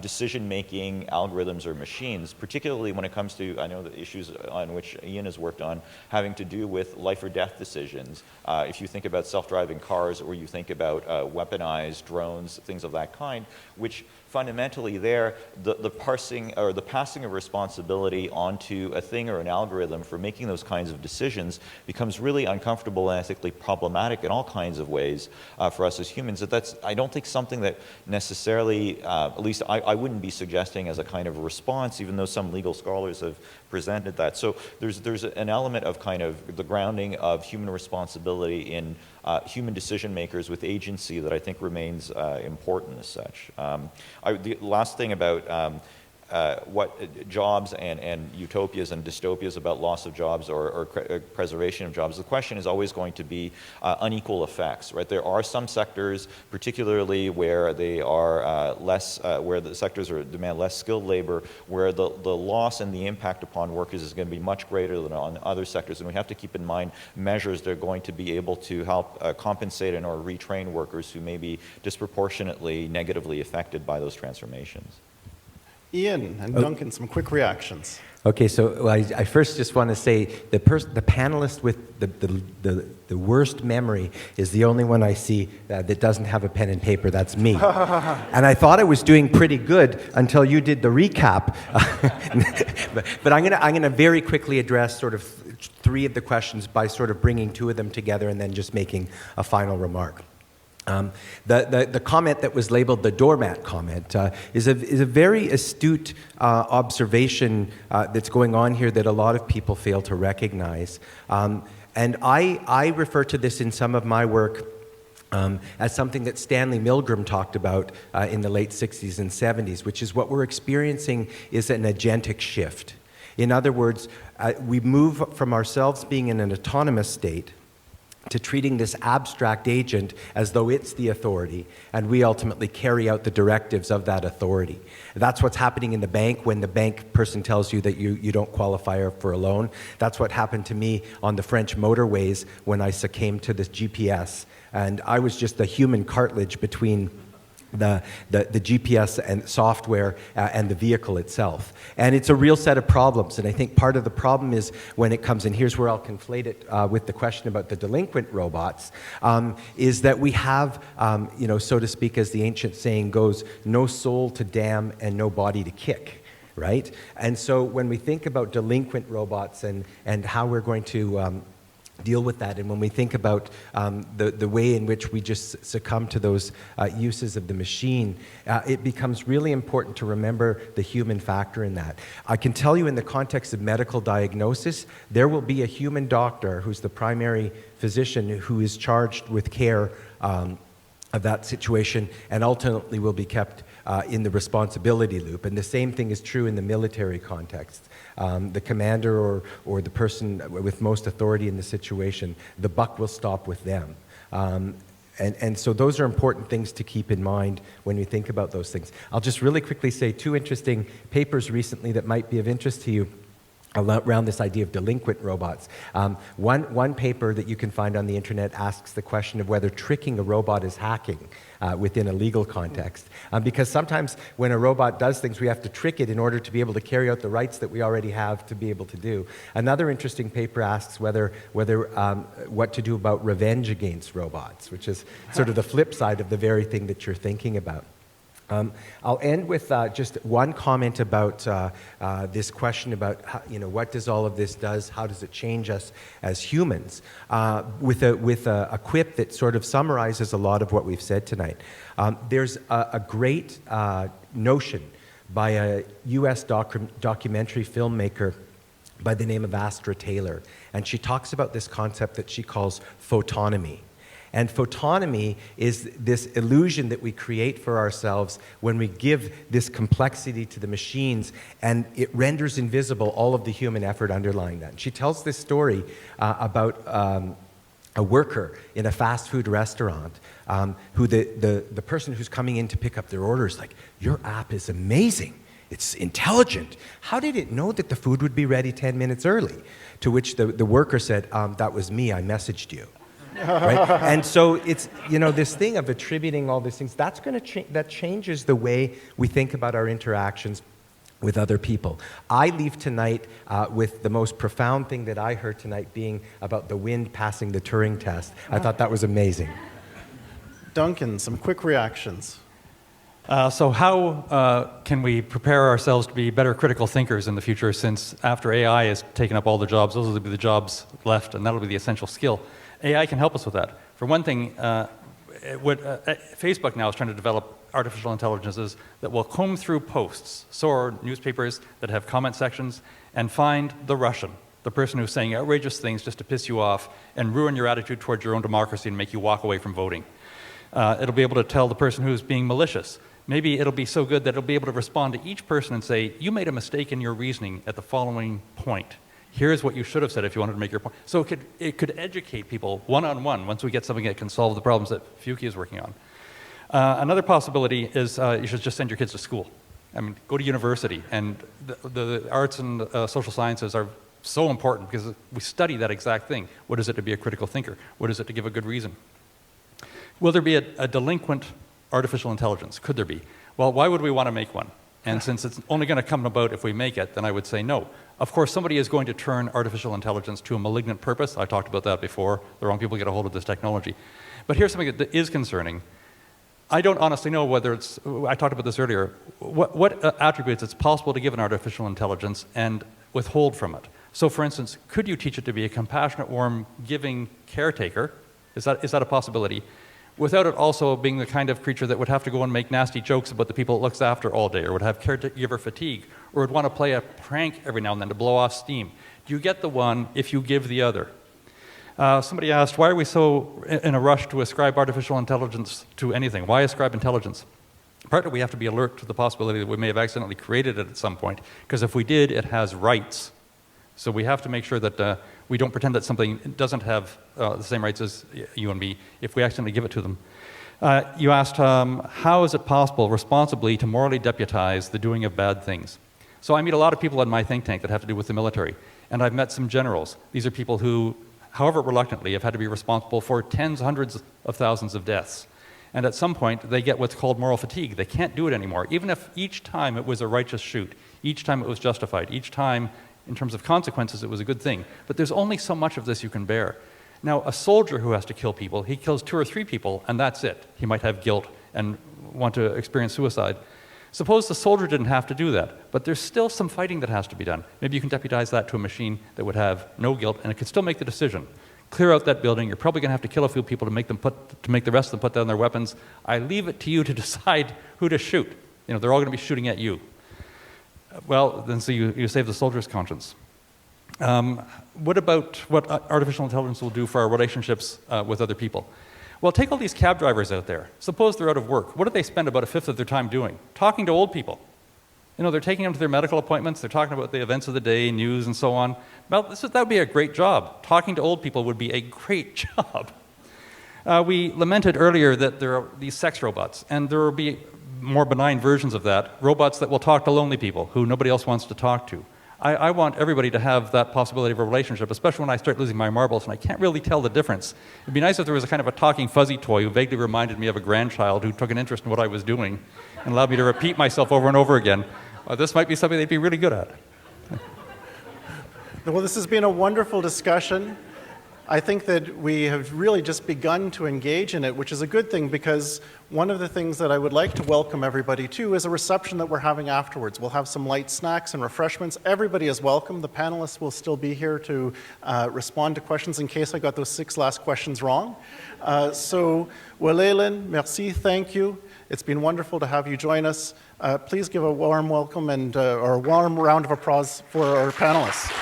decision-making algorithms or machines, particularly when it comes to, I know, the issues on which Ian has worked on, having to do with life or death decisions. If you think about self-driving cars, or you think about weaponized drones, things of that kind, which fundamentally there, the parsing or the passing of responsibility onto a thing or an algorithm for making those kinds of decisions becomes really uncomfortable and ethically problematic in all kinds of ways for us as humans. That's, I don't think, something that necessarily, at least I wouldn't be suggesting as a kind of response, even though some legal scholars have presented that. So there's an element of kind of the grounding of human responsibility in human decision makers with agency that I think remains important as such. The last thing about what jobs and utopias and dystopias about loss of jobs or preservation of jobs, the question is always going to be unequal effects, right? There are some sectors, particularly where they are less, where the sectors demand less skilled labor, where the loss and the impact upon workers is going to be much greater than on other sectors, and we have to keep in mind measures that are going to be able to help compensate and or retrain workers who may be disproportionately negatively affected by those transformations. Ian and Duncan, some quick reactions. Okay, so I first just want to say the panelist with the worst memory is the only one I see that doesn't have a pen and paper. That's me. And I thought I was doing pretty good until you did the recap. but I'm gonna very quickly address sort of three of the questions by sort of bringing two of them together and then just making a final remark. The comment that was labeled the doormat comment is a very astute observation that's going on here that a lot of people fail to recognize. And I refer to this in some of my work as something that Stanley Milgram talked about in the late 60s and 70s, which is what we're experiencing is an agentic shift. In other words, we move from ourselves being in an autonomous state to treating this abstract agent as though it's the authority, and we ultimately carry out the directives of that authority. That's what's happening in the bank when the bank person tells you that you don't qualify for a loan. That's what happened to me on the French motorways when I succumbed to this GPS, and I was just the human cartilage between the GPS and software and the vehicle itself. And it's a real set of problems. And I think part of the problem is when it comes in, here's where I'll conflate it with the question about the delinquent robots, is that we have, so to speak, as the ancient saying goes, no soul to damn and no body to kick. Right? And so when we think about delinquent robots and how we're going to deal with that, and when we think about the way in which we just succumb to those uses of the machine, it becomes really important to remember the human factor in that. I can tell you in the context of medical diagnosis, there will be a human doctor who's the primary physician who is charged with care of that situation and ultimately will be kept in the responsibility loop. And the same thing is true in the military context. The commander or the person with most authority in the situation, the buck will stop with them. And so those are important things to keep in mind when we think about those things. I'll just really quickly say two interesting papers recently that might be of interest to you around this idea of delinquent robots. One paper that you can find on the internet asks the question of whether tricking a robot is hacking within a legal context. Because sometimes when a robot does things, we have to trick it in order to be able to carry out the rights that we already have to be able to do. Another interesting paper asks whether what to do about revenge against robots, which is sort of the flip side of the very thing that you're thinking about. I'll end with just one comment about this question about what does all of this does, how does it change us as humans, with a quip that sort of summarizes a lot of what we've said tonight. There's a great notion by a U.S. documentary filmmaker by the name of Astra Taylor, and she talks about this concept that she calls photonomy. And photonomy is this illusion that we create for ourselves when we give this complexity to the machines, and it renders invisible all of the human effort underlying that. And she tells this story about a worker in a fast food restaurant who the person who's coming in to pick up their order is like, "Your app is amazing. It's intelligent. How did it know that the food would be ready 10 minutes early?" To which the worker said, "That was me. I messaged you." Right? And so it's, this thing of attributing all these things, that changes the way we think about our interactions with other people. I leave tonight with the most profound thing that I heard tonight being about the wind passing the Turing test. I thought that was amazing. Duncan, some quick reactions. So how can we prepare ourselves to be better critical thinkers in the future, since after AI has taken up all the jobs, those will be the jobs left, and that'll be the essential skill. AI can help us with that. For one thing, Facebook now is trying to develop artificial intelligences that will comb through posts, so are newspapers that have comment sections, and find the Russian, the person who's saying outrageous things just to piss you off and ruin your attitude towards your own democracy and make you walk away from voting. It'll be able to tell the person who's being malicious. Maybe it'll be so good that it'll be able to respond to each person and say, "You made a mistake in your reasoning at the following point. Here's what you should have said if you wanted to make your point." So it could educate people one-on-one once we get something that can solve the problems that Fuyuki is working on. Another possibility is you should just send your kids to school. I mean, go to university. And the arts and social sciences are so important because we study that exact thing. What is it to be a critical thinker? What is it to give a good reason? Will there be a delinquent artificial intelligence? Could there be? Well, why would we want to make one? And since it's only going to come about if we make it, then I would say no. Of course, somebody is going to turn artificial intelligence to a malignant purpose. I talked about that before. The wrong people get a hold of this technology. But here's something that is concerning. I don't honestly know whether it's, I talked about this earlier, what attributes it's possible to give an artificial intelligence and withhold from it. So for instance, could you teach it to be a compassionate, warm, giving caretaker? Is that a possibility? Without it also being the kind of creature that would have to go and make nasty jokes about the people it looks after all day, or would have caregiver fatigue, or would want to play a prank every now and then to blow off steam. Do you get the one if you give the other? Somebody asked, why are we so in a rush to ascribe artificial intelligence to anything? Why ascribe intelligence? Partly we have to be alert to the possibility that we may have accidentally created it at some point, because if we did, it has rights. So we have to make sure that we don't pretend that something doesn't have the same rights as you and me if we accidentally give it to them. You asked, how is it possible responsibly to morally deputize the doing of bad things? So I meet a lot of people in my think tank that have to do with the military, and I've met some generals. These are people who, however reluctantly, have had to be responsible for tens, hundreds of thousands of deaths. And at some point, they get what's called moral fatigue. They can't do it anymore. Even if each time it was a righteous shoot, each time it was justified, each time, in terms of consequences, it was a good thing. But there's only so much of this you can bear. Now, a soldier who has to kill people, he kills 2 or 3 people, and that's it. He might have guilt and want to experience suicide. Suppose the soldier didn't have to do that, but there's still some fighting that has to be done. Maybe you can deputize that to a machine that would have no guilt, and it could still make the decision. Clear out that building. You're probably going to have to kill a few people to make the rest of them put down their weapons. I leave it to you to decide who to shoot. You know, they're all going to be shooting at you. Well, then so you save the soldier's conscience. What about what artificial intelligence will do for our relationships with other people? Well, take all these cab drivers out there. Suppose they're out of work. What do they spend about 1/5 of their time doing? Talking to old people. You know, they're taking them to their medical appointments. They're talking about the events of the day, news, and so on. Well, that would be a great job. Talking to old people would be a great job. We lamented earlier that there are these sex robots, and there will be more benign versions of that, robots that will talk to lonely people who nobody else wants to talk to. I want everybody to have that possibility of a relationship, especially when I start losing my marbles and I can't really tell the difference. It'd be nice if there was a kind of a talking fuzzy toy who vaguely reminded me of a grandchild who took an interest in what I was doing and allowed me to repeat myself over and over again. This might be something they'd be really good at. Well, this has been a wonderful discussion. I think that we have really just begun to engage in it, which is a good thing, because one of the things that I would like to welcome everybody to is a reception that we're having afterwards. We'll have some light snacks and refreshments. Everybody is welcome. The panelists will still be here to respond to questions in case I got those 6 last questions wrong. So, Walelin, merci, thank you. It's been wonderful to have you join us. Please give a warm welcome and or a warm round of applause for our panelists.